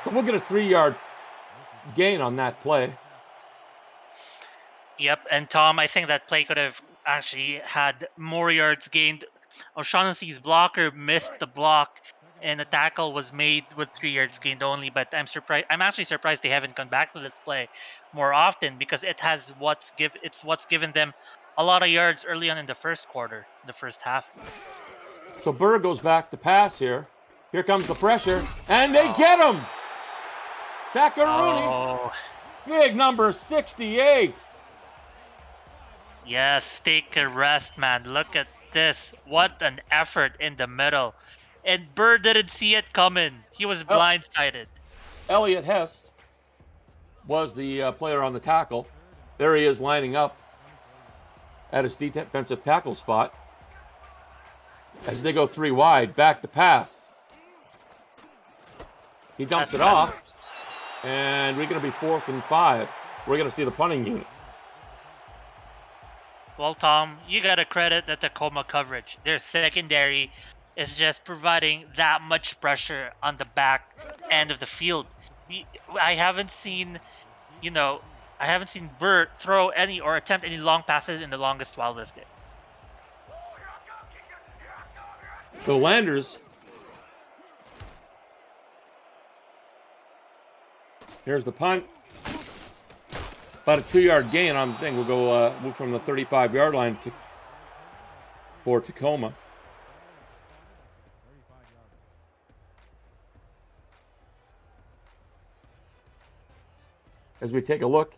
So we'll get a 3-yard gain on that play. Yep, and Tom, I think that play could have actually had more yards gained. O'Shaughnessy's blocker missed the block, and the tackle was made with 3 yards gained only. But I'm actually surprised they haven't gone back to this play more often, because it's what's given them a lot of yards early on in the first quarter, the first half. So Burr goes back to pass here. Here comes the pressure, and they get him! Saccharoni, Oh, big number 68. yes, take a rest, man. Look at this. What an effort in the middle. And Burr didn't see it coming. He was Oh. blindsided. Elliot Hess was the player on the tackle. There he is lining up at his defensive tackle spot. As they go 3 wide, back to pass. He dumps it off. And we're going to be 4th and 5. We're going to see the punting unit. Well, Tom, you got to credit the Tacoma coverage. Their secondary is just providing that much pressure on the back end of the field. I haven't seen, Burt throw any or attempt any long passes in the longest while this game. So Landers, here's the punt. About a 2-yard gain on the thing. We'll go move from the 35-yard line for Tacoma. As we take a look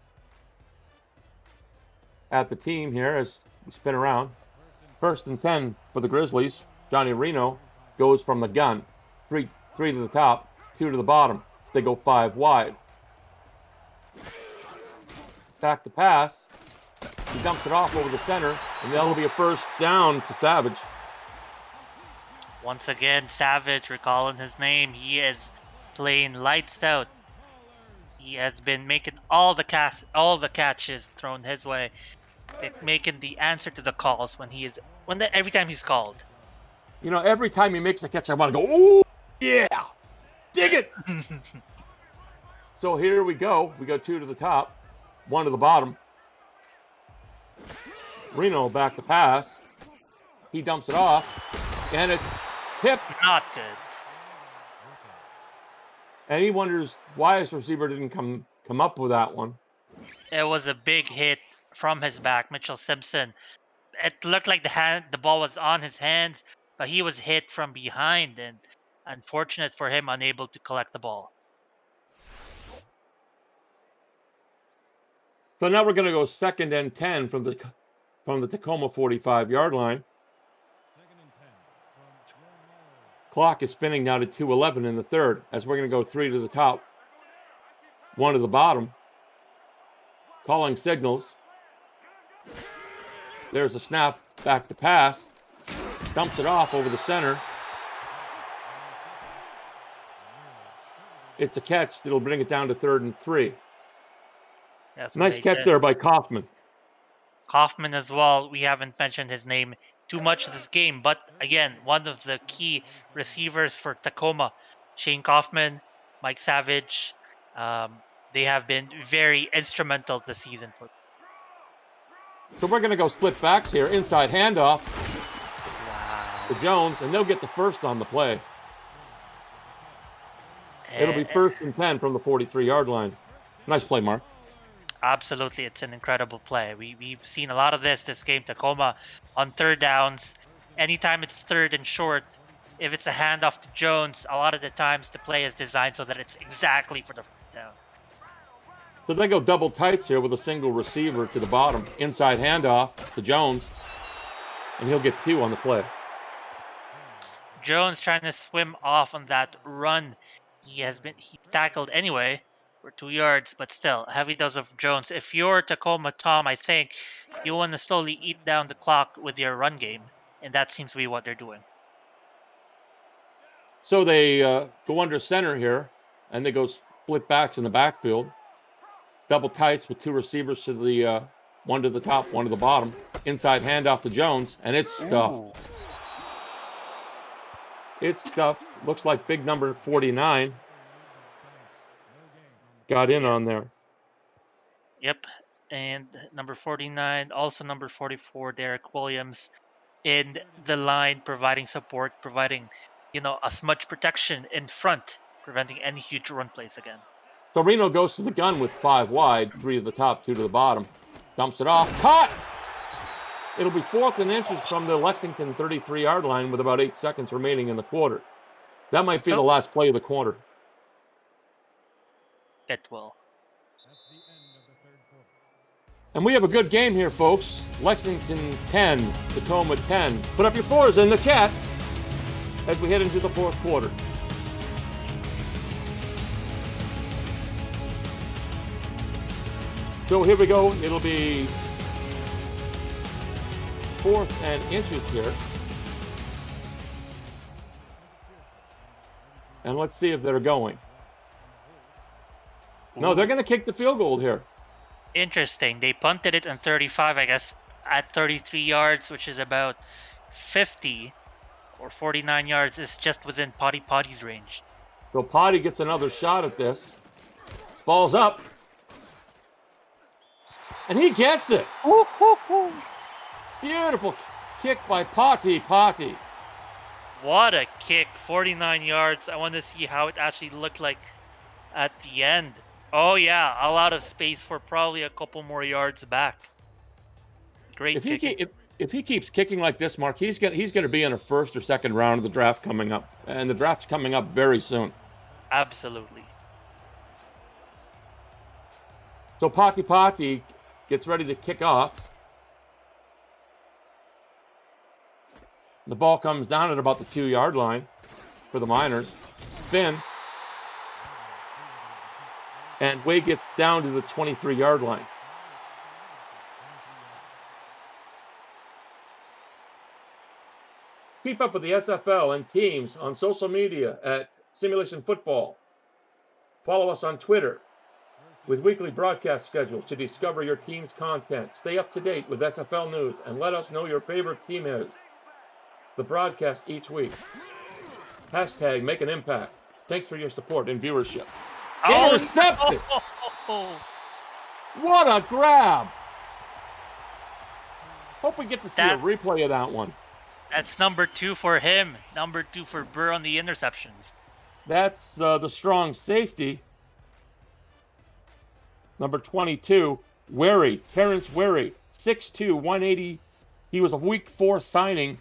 at the team here as we spin around. 1st and 10 for the Grizzlies. Johnny Reno goes from the gun. Three to the top, 2 to the bottom. So they go 5 wide. Back to pass. He dumps it off over the center, and that'll be a 1st down to Savage. Once again, Savage, recalling his name, he is playing lights out. He has been making all the catches thrown his way, making the answer to the calls every time he's called. You know, every time he makes a catch, I want to go, "Ooh, yeah, dig it!" So here we go. We got 2 to the top, 1 to the bottom. Reno back to pass. He dumps it off, and it's tipped. Not good. And he wonders why his receiver didn't come up with that one. It was a big hit from his back, Mitchell Simpson. It looked like the ball was on his hands, but he was hit from behind, and unfortunate for him, unable to collect the ball. So now we're going to go 2nd and 10 from the Tacoma 45-yard line. Clock is spinning now to 2:11 in the 3rd, as we're going to go 3 to the top, 1 to the bottom. Calling signals. There's a snap, back to pass. Dumps it off over the center. It's a catch. It'll bring it down to 3rd and 3. Yes, nice catch there by Kaufman. Kaufman as well. We haven't mentioned his name too much this game, but again, one of the key receivers for Tacoma, Shane Kaufman, Mike Savage, they have been very instrumental this season. So we're going to go split backs here, inside handoff to Jones, and they'll get the 1st on the play. It'll be 1st and 10 from the 43-yard line. Nice play, Mark. Absolutely, it's an incredible play. We've seen a lot of this game. Tacoma on 3rd downs. Anytime it's 3rd and short, if it's a handoff to Jones, a lot of the times the play is designed so that it's exactly for the 4th down. So they go double tights here with a single receiver to the bottom. Inside handoff to Jones, and he'll get 2 on the play. Jones trying to swim off on that run. He's tackled anyway for 2 yards, but still, a heavy dose of Jones. If you're Tacoma, Tom, I think you want to slowly eat down the clock with your run game, and that seems to be what they're doing. So they go under center here, and they go split backs in the backfield. Double tights with 2 receivers to the 1 to the top, 1 to the bottom. Inside handoff to Jones, and it's stuffed. Ooh. It's stuffed. Looks like big number 49 got in on there. Yep, and number 49, also number 44, Derek Williams, in the line, providing support, providing, as much protection in front, preventing any huge run plays again. So Reno goes to the gun with 5 wide, 3 to the top, 2 to the bottom. Dumps it off. Caught! It'll be 4th and inches from the Lexington 33-yard line with about 8 seconds remaining in the quarter. That might be the last play of the quarter. It will. And we have a good game here, folks. Lexington 10, Tacoma 10. Put up your 4s in the chat as we head into the 4th quarter. So here we go. It'll be 4th and inches here. And let's see if they're going. No, they're going to kick the field goal here. Interesting. They punted it on 35, I guess, at 33 yards, which is about 50 or 49 yards. Is just within Potty's range. So Potty gets another shot at this. Ball's up. And he gets it. Woo-hoo-hoo. Beautiful kick by Potty. What a kick. 49 yards. I want to see how it actually looked like at the end. Oh, yeah. A lot of space for probably a couple more yards back. Great kicking. If he keeps kicking like this, Mark, he's going to be in a 1st or 2nd round of the draft coming up. And the draft's coming up very soon. Absolutely. So Potty gets ready to kick off. The ball comes down at about the 2-yard line for the Miners. Spin. And Way gets down to the 23-yard line. Keep up with the SFL and teams on social media at Simulationfl. Follow us on Twitter with weekly broadcast schedules to discover your team's content. Stay up to date with SFL news and let us know your favorite team is. The broadcast each week. Hashtag make an impact. Thanks for your support and viewership. Intercepted! Oh. What a grab! Hope we get to see a replay of that one. That's number 2 for him. Number 2 for Burr on the interceptions. That's the strong safety. Number 22, Terrence Wary, 6'2", 180. He was a week 4 signing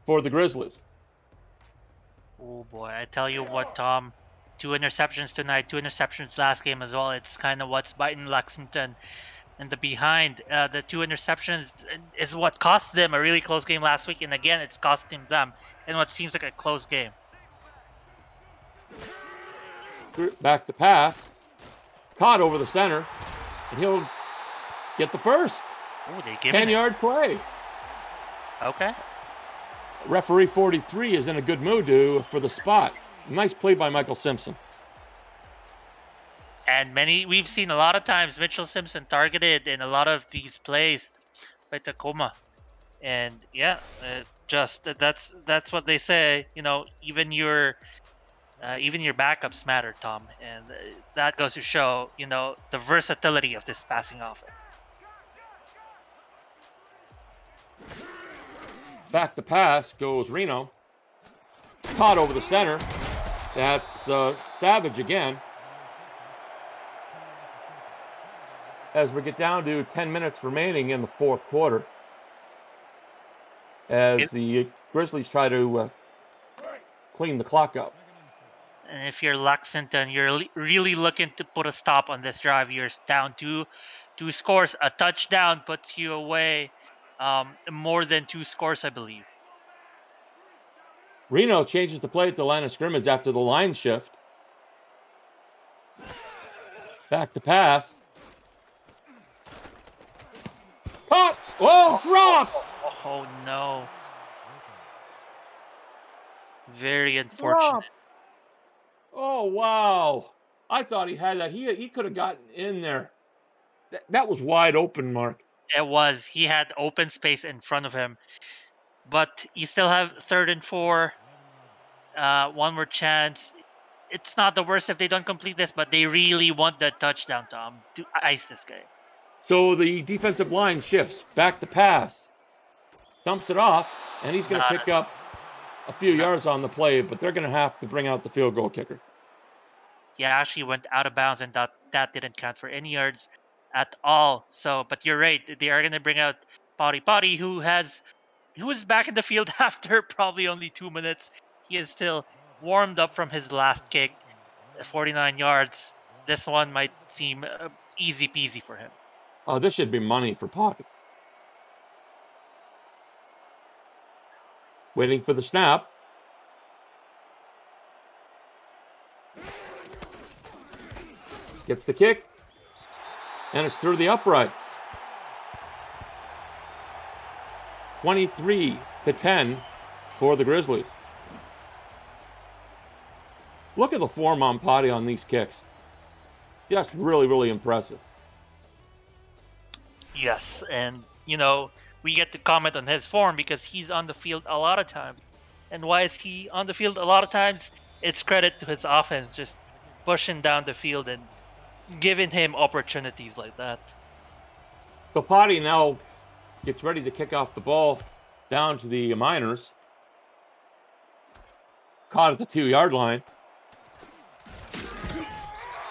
for the Grizzlies. Oh boy, I tell you what, Tom. 2 interceptions tonight, 2 interceptions last game as well. It's kind of what's biting Lexington in the behind. The 2 interceptions is what cost them a really close game last week, and again, it's costing them in what seems like a close game. Back to pass. Caught over the center, and he'll get the first. Oh, they give 10-yard play. Okay. Referee 43 is in a good mood for the spot. Nice play by Michael Simpson. And we've seen a lot of times Mitchell Simpson targeted in a lot of these plays by Tacoma. And yeah, that's what they say. You know, even your backups matter, Tom, and that goes to show, you know, the versatility of this passing offense. Back to pass goes Reno. Caught over the center. That's Savage again. As we get down to 10 minutes remaining in the 4th quarter, as the Grizzlies try to clean the clock up. And if you're Lexington, you're really looking to put a stop on this drive. You're down two scores. A touchdown puts you away more than 2 scores, I believe. Reno changes the play at the line of scrimmage after the line shift. Back to pass. Caught! Oh, drop! Oh, no. Very unfortunate. Drop. Oh, wow. I thought he had that. He could have gotten in there. That was wide open, Mark. It was. He had open space in front of him. But you still have 3rd and 4. One more chance. It's not the worst if they don't complete this, but they really want that touchdown, Tom, to ice this game. So the defensive line shifts. Back to pass. Dumps it off, and he's going to pick up a few yards on the play, but they're going to have to bring out the field goal kicker. Yeah, actually went out of bounds, and that didn't count for any yards at all. So, but you're right. They are going to bring out Potty, who is back in the field after probably only 2 minutes. He is still warmed up from his last kick, 49 yards. This one might seem easy peasy for him. Oh, this should be money for Potty. Waiting for the snap. Gets the kick. And it's through the uprights. 23-10 for the Grizzlies. Look at the form on Potty on these kicks. Just really, really impressive. Yes, and we get to comment on his form because he's on the field a lot of times. And why is he on the field a lot of times? It's credit to his offense, just pushing down the field and giving him opportunities like that. So Potty now gets ready to kick off the ball down to the Miners. Caught at the 2-yard line.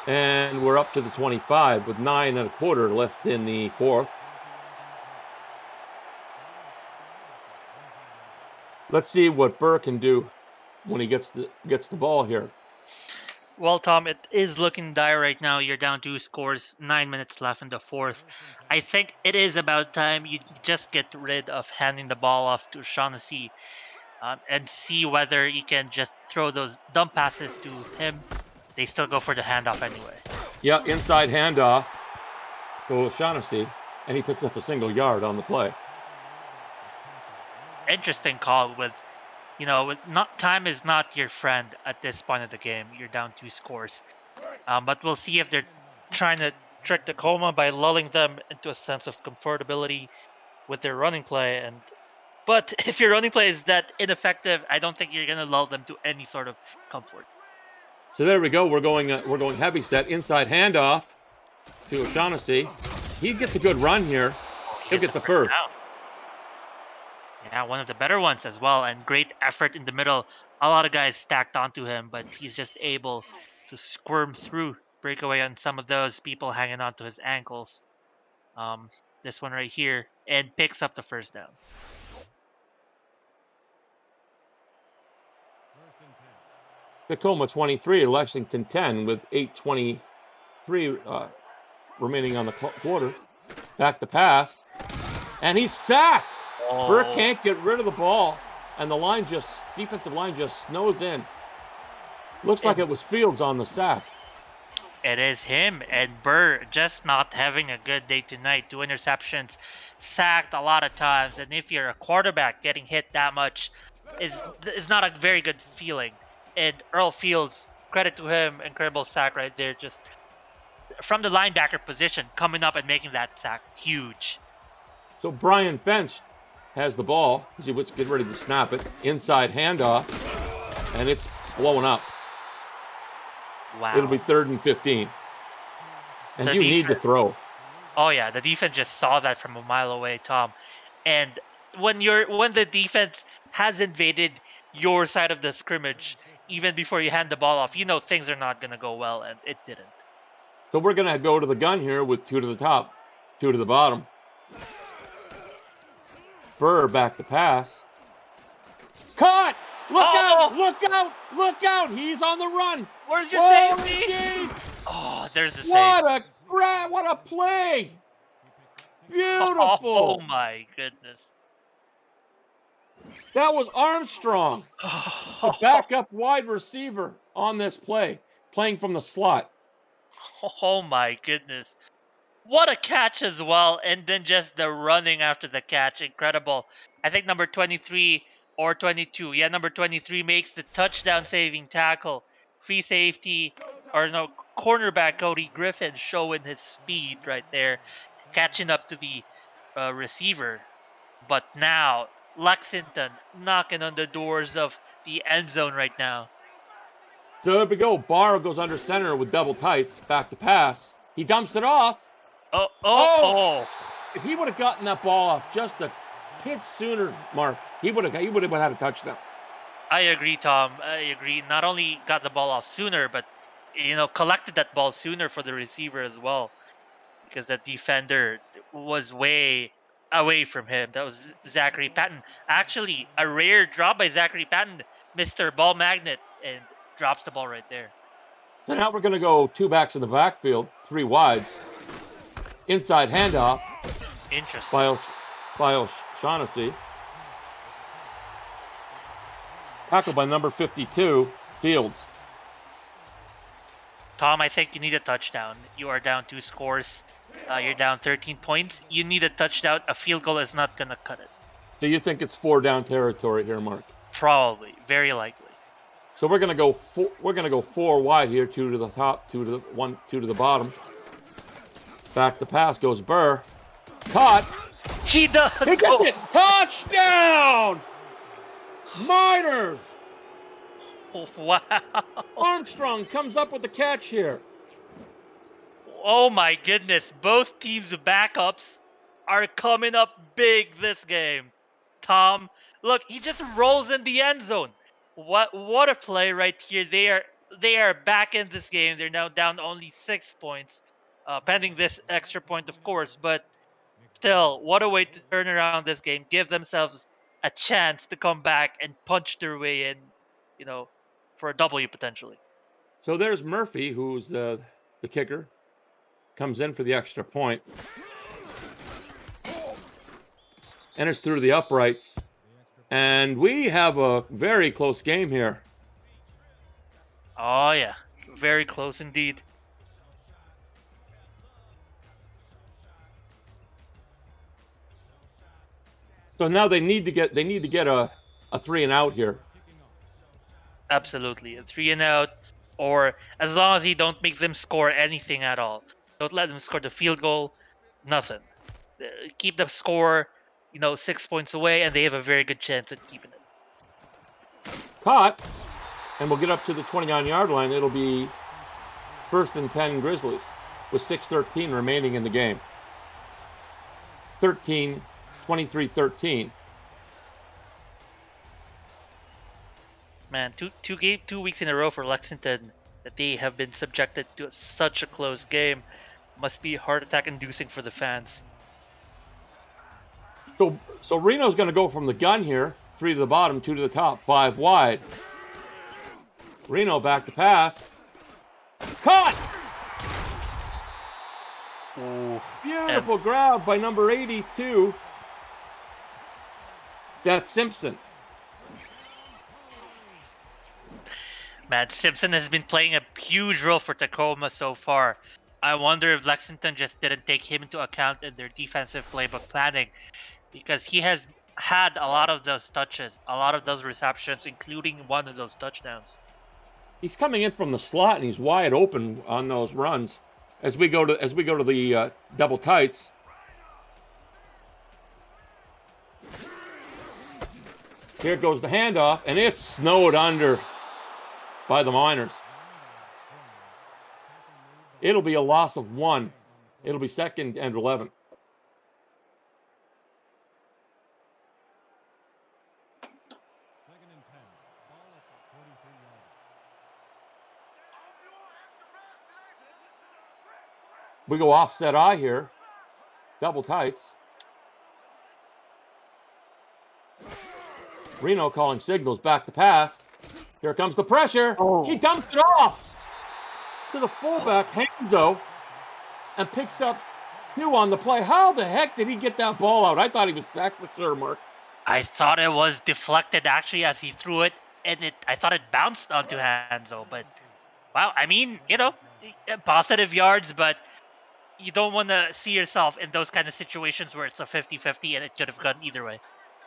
And we're up to the 25 with 9 1/4 left in the fourth. Let's see what Burr can do when he gets the ball here. Well, Tom, it is looking dire right now. You're down 2 scores, 9 minutes left in the fourth. I think it is about time you just get rid of handing the ball off to Shaughnessy and see whether you can just throw those dump passes to him. They still go for the handoff anyway. Yeah, inside handoff to O'Shaughnessy, and he picks up a single yard on the play. Interesting call with not time is not your friend at this point of the game. You're down 2 scores. But we'll see if they're trying to trick Tacoma by lulling them into a sense of comfortability with their running play. But if your running play is that ineffective, I don't think you're going to lull them to any sort of comfort. So there we go. We're going heavy set. Inside handoff to O'Shaughnessy. He gets a good run here. He'll get the first. Down. Yeah, one of the better ones as well. And great effort in the middle. A lot of guys stacked onto him, but he's just able to squirm through, break away on some of those people hanging onto his ankles. This one right here, and picks up the first down. Tacoma 23, Lexington 10 with 8:23 remaining on the quarter. Back to pass. And he's sacked. Oh. Burr can't get rid of the ball. And the defensive line just snows in. Looks like it was Fields on the sack. It is him, and Burr just not having a good day tonight. 2 interceptions, sacked a lot of times. And if you're a quarterback, getting hit that much is not a very good feeling. And Earl Fields, credit to him, incredible sack right there. Just from the linebacker position, coming up and making that sack huge. So Brian Fench has the ball. He was getting ready to snap it. Inside handoff. And it's blowing up. Wow. It'll be 3rd and 15. And you need to throw. Oh, yeah. The defense just saw that from a mile away, Tom. And when the defense has invaded your side of the scrimmage, even before you hand the ball off, things are not going to go well, and it didn't. So we're going to go to the gun here with 2 to the top, 2 to the bottom. Burr back to pass. Caught! Look out! Look out! Look out! He's on the run! Where's your safety? Oh, there's a save. What a play! Beautiful! Oh my goodness. That was Armstrong, the backup wide receiver on this play, playing from the slot. Oh my goodness. What a catch as well. And then just the running after the catch. Incredible. I think number 23 or 22. Yeah, number 23 makes the touchdown saving tackle. Free safety, cornerback Cody Griffin showing his speed right there. Catching up to the receiver. But now, Lexington knocking on the doors of the end zone right now. So there we go. Barr goes under center with double tights. Back to pass. He dumps it off. Oh. If he would have gotten that ball off just a pinch sooner, Mark, he would have had a touchdown. I agree, Tom. I agree. Not only got the ball off sooner, but collected that ball sooner for the receiver as well, because the defender was way away from him. That was Zachary Patton. Actually, a rare drop by Zachary Patton, Mr. Ball Magnet, and drops the ball right there. So now we're going to go 2 backs in the backfield, 3 wides. Inside handoff Interesting. by O'Shaughnessy. Tackled by number 52, Fields. Tom, I think you need a touchdown. You are down 2 scores. You're down 13 points. You need a touchdown. A field goal is not going to cut it. Do you think it's 4 down territory here, Mark? Probably. Very likely. So we're going to go 4 wide here, 2 to the top, 2 to the bottom. Back to pass goes Burr. Caught. He does. He gets it. Touchdown! Miners. Wow. Armstrong comes up with the catch here. Oh my goodness. Both teams' backups are coming up big this game. Tom, look, he just rolls in the end zone. What a play right here. They are back in this game. They're now down only 6 points. Pending this extra point, of course, but still, what a way to turn around this game. Give themselves a chance to come back and punch their way in, for a W potentially. So there's Murphy, who's the kicker. Comes in for the extra point. Enters through the uprights. And we have a very close game here. Oh, yeah. Very close indeed. So now they need to get a 3 and out here. Absolutely. A 3 and out, or as long as you don't make them score anything at all. Don't let them score the field goal. Nothing. Keep the score, 6 points away, and they have a very good chance at keeping it. Caught. And we'll get up to the 29-yard line. It'll be 1st and 10 Grizzlies with 6:13 remaining in the game. 23-13. Man, two weeks in a row for Lexington that they have been subjected to such a close game. Must be heart attack inducing for the fans. So Reno's going to go from the gun here. 3 to the bottom, 2 to the top, 5 wide. Reno back to pass. Caught! Ooh. Beautiful grab by number 82. That's Simpson. Man, Simpson has been playing a huge role for Tacoma so far. I wonder if Lexington just didn't take him into account in their defensive playbook planning, because he has had a lot of those touches, a lot of those receptions, including one of those touchdowns. He's coming in from the slot and he's wide open on those runs. As we go to the double tights. Here goes the handoff, and it's snowed under by the Miners. It'll be a loss of 1. It'll be 2nd and 11. We go offset eye here. Double tights. Reno calling signals, back to pass. Here comes the pressure. Oh. He dumps it off to the fullback, Hanzo, and picks up 2 on the play. How the heck did he get that ball out? I thought he was sacked for sure, Mark. I thought it was deflected actually as he threw it, and I thought it bounced onto Hanzo, but wow, I mean, positive yards, but you don't want to see yourself in those kind of situations where it's a 50-50 and it could have gone either way.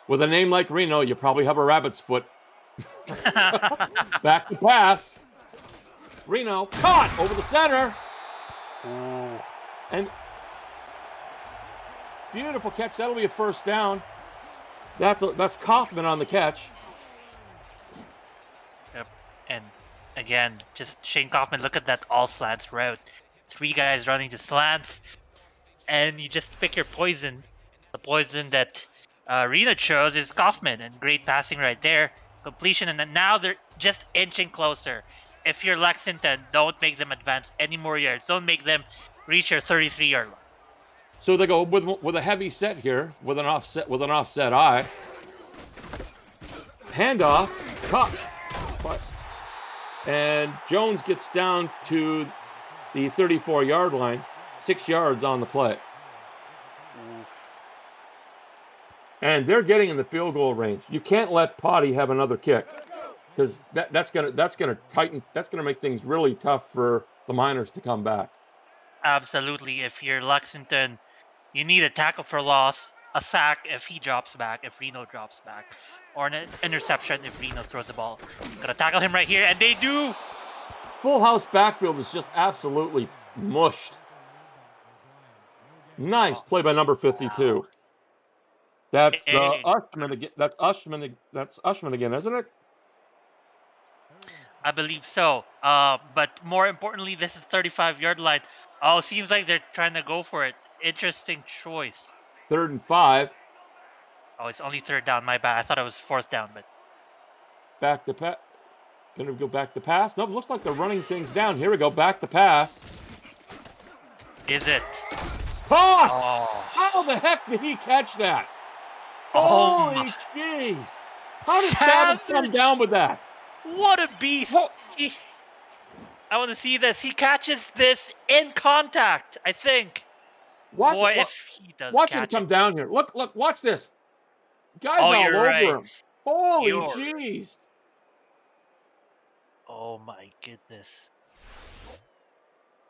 With a name like Reno, you probably have a rabbit's foot. Back to pass. Reno caught over the center. Ooh. And beautiful catch. That'll be a 1st down. That's Kaufman on the catch. Yep. And again, just Shane Kaufman, look at that all slants route. 3 guys running the slants, and you just pick your poison. The poison that Reno chose is Kaufman, and great passing right there. Completion, and then now they're just inching closer. If you're Lexington, don't make them advance any more yards. Don't make them reach your 33-yard line. So they go with a heavy set here, with an offset eye. Handoff, cut. And Jones gets down to the 34-yard line, 6 yards on the play. And they're getting in the field goal range. You can't let Potty have another kick, because that's gonna make things really tough for the Miners to come back. Absolutely. If you're Lexington, you need a tackle for loss, a sack if he drops back, if Reno drops back, or an interception if Reno throws the ball. Gotta tackle him right here, and they do. Full house backfield is just absolutely mushed. Nice play by number 52. That's Ushman again. That's Ushman again, isn't it? I believe so. But more importantly, this is 35-yard line. Oh, seems like they're trying to go for it. Interesting choice. 3rd and 5. Oh, it's only 3rd down. My bad. I thought it was 4th down, but Back to pass. Gonna go back to pass. No, it looks like they're running things down. Here we go. Back to pass. is it? Caught! Oh, How the heck did he catch that? Oh Holy my- jeez! How did Savage come Savage! down with that? what a beast! Whoa. I want to see this. He catches this in contact, I think. Boy, if he does Watch him catch come it. down here. Look, watch this. Guys Oh, all you're over right. him. Holy You're- jeez. Oh my goodness.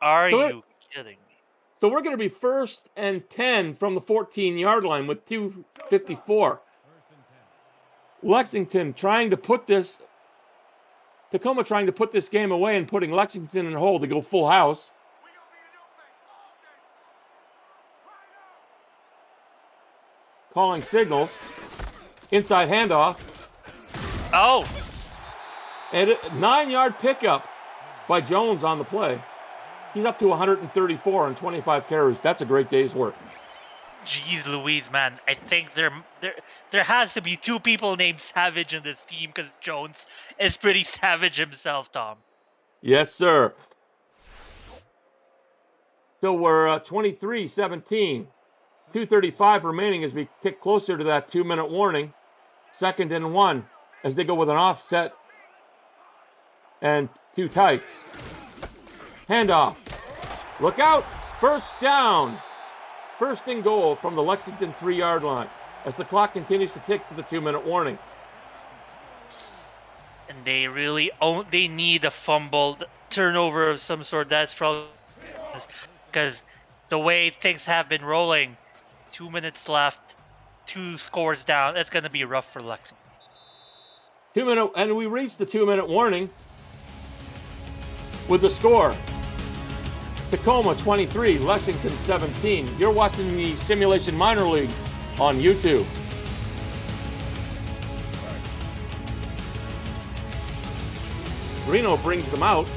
Are So you kidding me? So we're going to be 1st and 10 from the 14-yard line with 2:54. Lexington trying to put this, Tacoma trying to put this game away and putting Lexington in hold to go full house. We gonna be in your face all day. Right now. Calling signals. Inside handoff. Oh, And a 9-yard pickup by Jones on the play. He's up to 134 on 25 carries. That's a great day's work. jeez Louise, man. I think there has to be 2 people named Savage in this team because Jones is pretty savage himself, Tom. Yes, sir. So we're 23-17. 2:35 remaining as we tick closer to that 2-minute warning. 2nd and 1 as they go with an offset and 2 tights. Handoff. Look out. 1st down. 1st and goal from the Lexington 3-yard line as the clock continues to tick to the 2-minute warning. And they really they need a fumbled turnover of some sort. That's probably because the way things have been rolling, 2 minutes left, 2 scores down. It's going to be rough for Lexington. 2-minute, and we reached the 2-minute warning with the score. Tacoma 23, Lexington 17. You're watching the Simulation Minor Leagues on YouTube. Reno brings them out.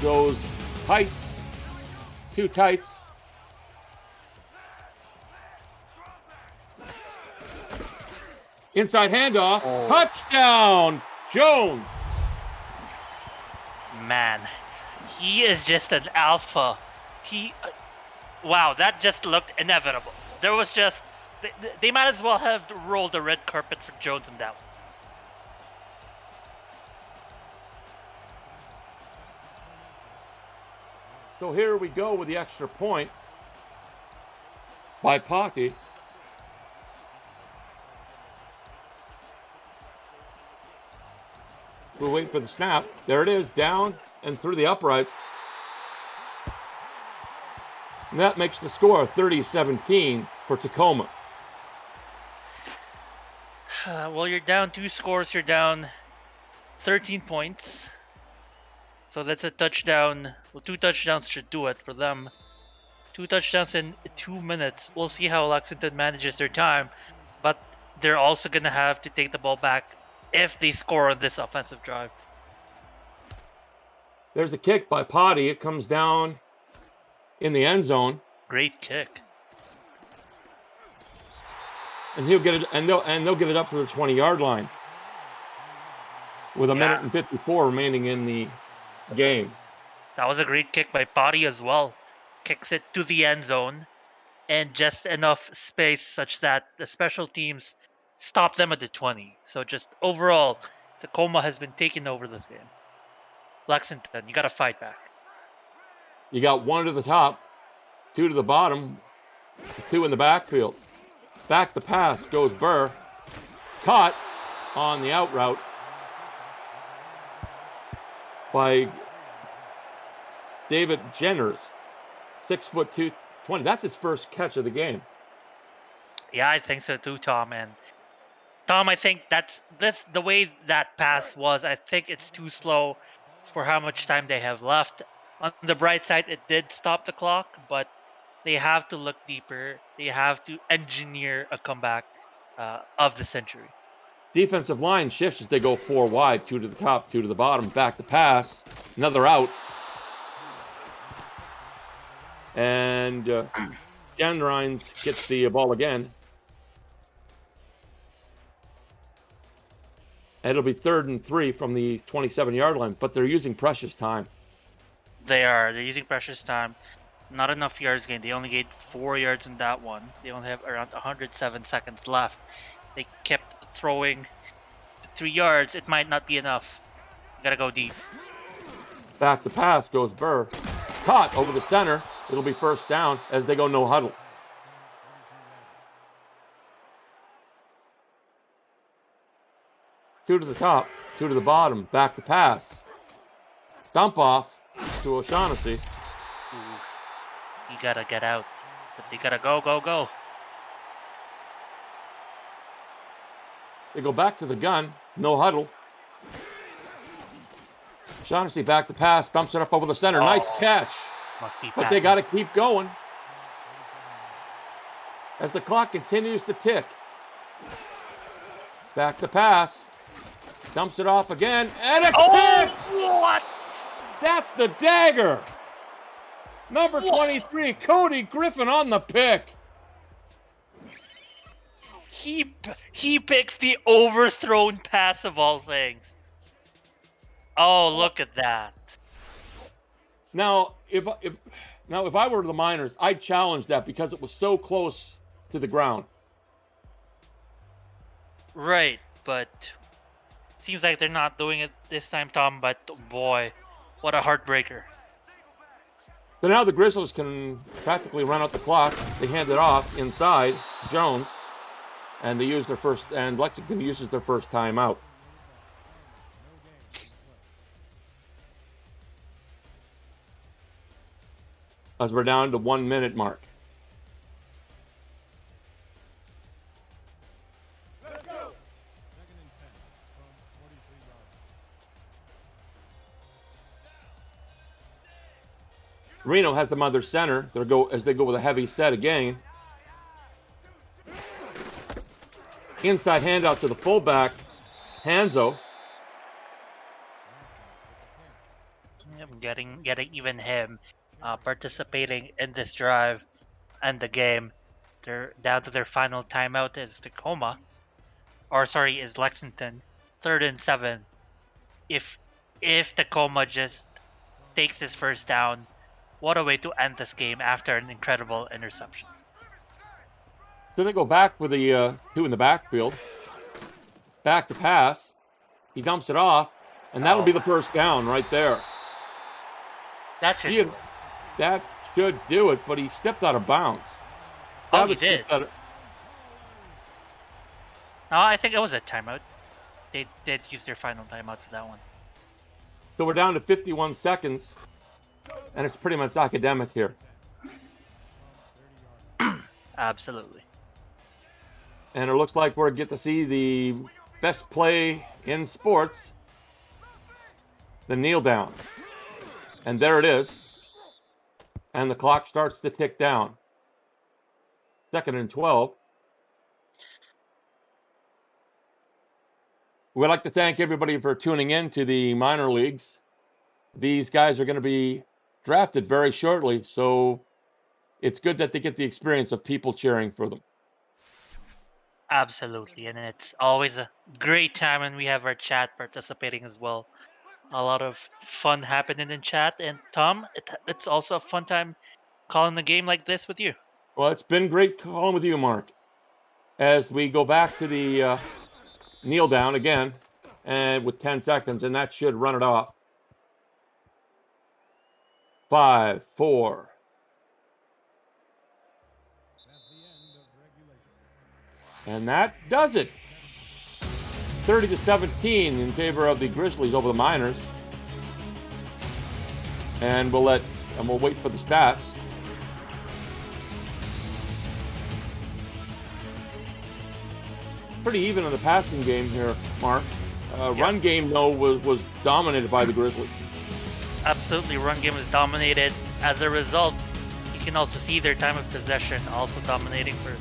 Goes tight. 2 tights. Inside handoff. Touchdown, Jones. Man, he is just an alpha. Wow, that just looked inevitable. There was just, they might as well have rolled the red carpet for Jones and that one. So here we go with the extra point by Potty. We're waiting for the snap. There it is, down and through the uprights. And that makes the score 30-17 for Tacoma. Well, you're down 2 scores. You're down 13 points. So that's a touchdown. Well, 2 touchdowns should do it for them. 2 touchdowns in 2 minutes. We'll see how Lexington manages their time. But they're also going to have to take the ball back if they score on this offensive drive. There's a kick by Potty. It comes down in the end zone. Great kick. And he'll get it, and they'll get it up to the 20-yard line with a minute and 54 remaining in the game. That was a great kick by Potty as well. kicks it to the end zone, and just enough space such that the special teams stop them at the 20. So just overall, Tacoma has been taking over this game. Lexington, you got to fight back. You got 1 to the top, 2 to the bottom, 2 in the backfield. Back the pass goes Burr. Caught on the out route by David Jenners. 6'2", 20. That's his first catch of the game. Yeah, I think so too, Tom. And Tom, I think that's the way that pass was. I think it's too slow for how much time they have left. On the bright side, it did stop the clock, but they have to look deeper. They have to engineer a comeback of the century. Defensive line shifts as they go 4 wide, 2 to the top, 2 to the bottom. Back the pass, another out. And Janrines gets the ball again. And it'll be 3rd and 3 from the 27-yard line, but they're using precious time. They're using precious time. Not enough yards gained. They only gained 4 yards in that one. They only have around 107 seconds left. They kept throwing 3 yards. It might not be enough. You gotta go deep. Back the pass goes Burr. Caught over the center. It'll be first down as they go no huddle. Two to the top, 2 to the bottom. Back the pass. Dump off to O'Shaughnessy. You gotta get out. But they gotta go, go, go. They go back to the gun. No huddle. O'Shaughnessy back the pass. Dumps it up over the center. Nice catch. Must be But they got to keep going as the clock continues to tick. Back the pass. Dumps it off again. And a kick! What? That's the dagger. Number 23, Cody Griffin on the pick. He picks the overthrown pass of all things. Oh, look at that. Now, if I were the Miners, I'd challenge that because it was so close to the ground. Right, but seems like they're not doing it this time, Tom. But boy, what a heartbreaker. So now the Grizzlies can practically run out the clock. They hand it off inside Jones, and they use their first. And Lexington uses their first timeout. As we're down to 1 minute mark. Reno has them under center. They go with a heavy set again. Inside handout to the fullback, Hanzo. Getting even him participating in this drive and the game. They're down to their final timeout is Tacoma. Is Lexington. 3rd and 7. If Tacoma just takes this first down, what a way to end this game after an incredible interception. So they go back with the 2 in the backfield. Back to pass. He dumps it off, and that'll be the first down right there. That should do it, but he stepped out of bounds. Oh, he did. No, I think it was a timeout. They did use their final timeout for that one. So we're down to 51 seconds, and it's pretty much academic here. Absolutely. And it looks like we're get to see the best play in sports, the kneel down. And there it is. And the clock starts to tick down. 2nd and 12. We'd like to thank everybody for tuning in to the minor leagues. These guys are going to be drafted very shortly, so it's good that they get the experience of people cheering for them. Absolutely, and it's always a great time when we have our chat participating as well. A lot of fun happening in chat, and Tom, it's also a fun time calling a game like this with you. Well, it's been great calling with you, Mark. As we go back to the kneel down again, and with 10 seconds, and that should run it off. 5, 4. And that does it. 30-17 in favor of the Grizzlies over the Miners. And we'll wait for the stats. Pretty even in the passing game here, Mark. Run game, though, was dominated by the Grizzlies. Absolutely, run game was dominated. As a result, you can also see their time of possession also dominating for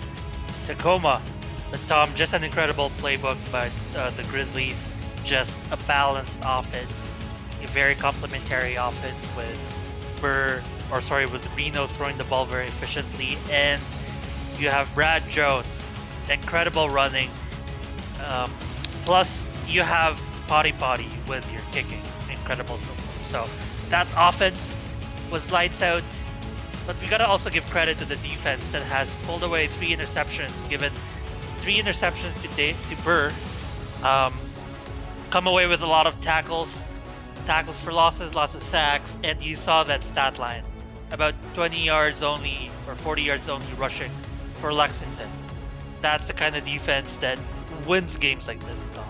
Tacoma. But Tom, just an incredible playbook by the Grizzlies. Just a balanced offense, a very complementary offense with with Reno throwing the ball very efficiently, and you have Brad Jones, incredible running. Plus, you have Potty with your kicking, incredible so far. So that offense was lights out. But we gotta also give credit to the defense that has pulled away 3 interceptions, given 3 interceptions to Burr. Come away with a lot of tackles for losses, lots of sacks, and you saw that stat line. About 20 yards only, or 40 yards only rushing for Lexington. That's the kind of defense that wins games like this, Tom.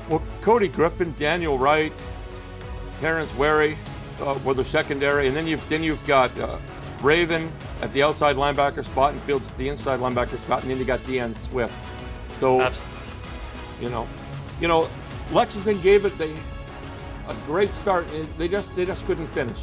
Well, Cody Griffin, Daniel Wright, Terrence Wary were the secondary, and then you've got Raven at the outside linebacker spot and Fields at the inside linebacker spot, and then you got Deanne Swift. So, Absolutely. you know, Lexington gave it a great start. And they just couldn't finish.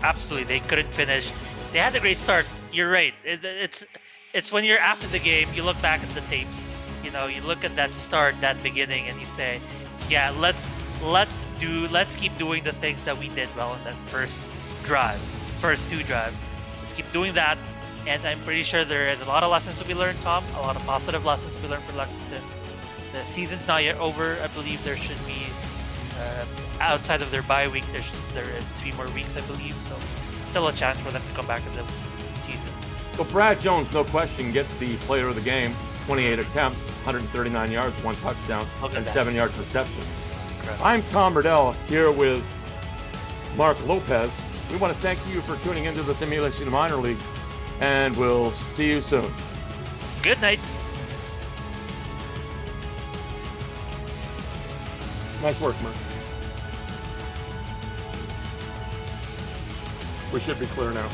Absolutely, they couldn't finish. They had a great start. You're right. It's when you're after the game, you look back at the tapes. You look at that start, that beginning, and you say, yeah, let's keep doing the things that we did well in that first 2 drives. Let's keep doing that, and I'm pretty sure there is a lot of lessons to be learned, Tom. A lot of positive lessons to be learned for Lexington. The season's not yet over. I believe there should be, outside of their bye week, there are 3 more weeks, I believe. So still a chance for them to come back in the season. So Brad Jones, no question, gets the player of the game. 28 attempts, 139 yards, 1 touchdown, and 7 yards reception. Incredible. I'm Tom Riddell here with Mark Lopez. We want to thank you for tuning into the Simulation Minor League, and we'll see you soon. Good night. Nice work, Mark. We should be clear now.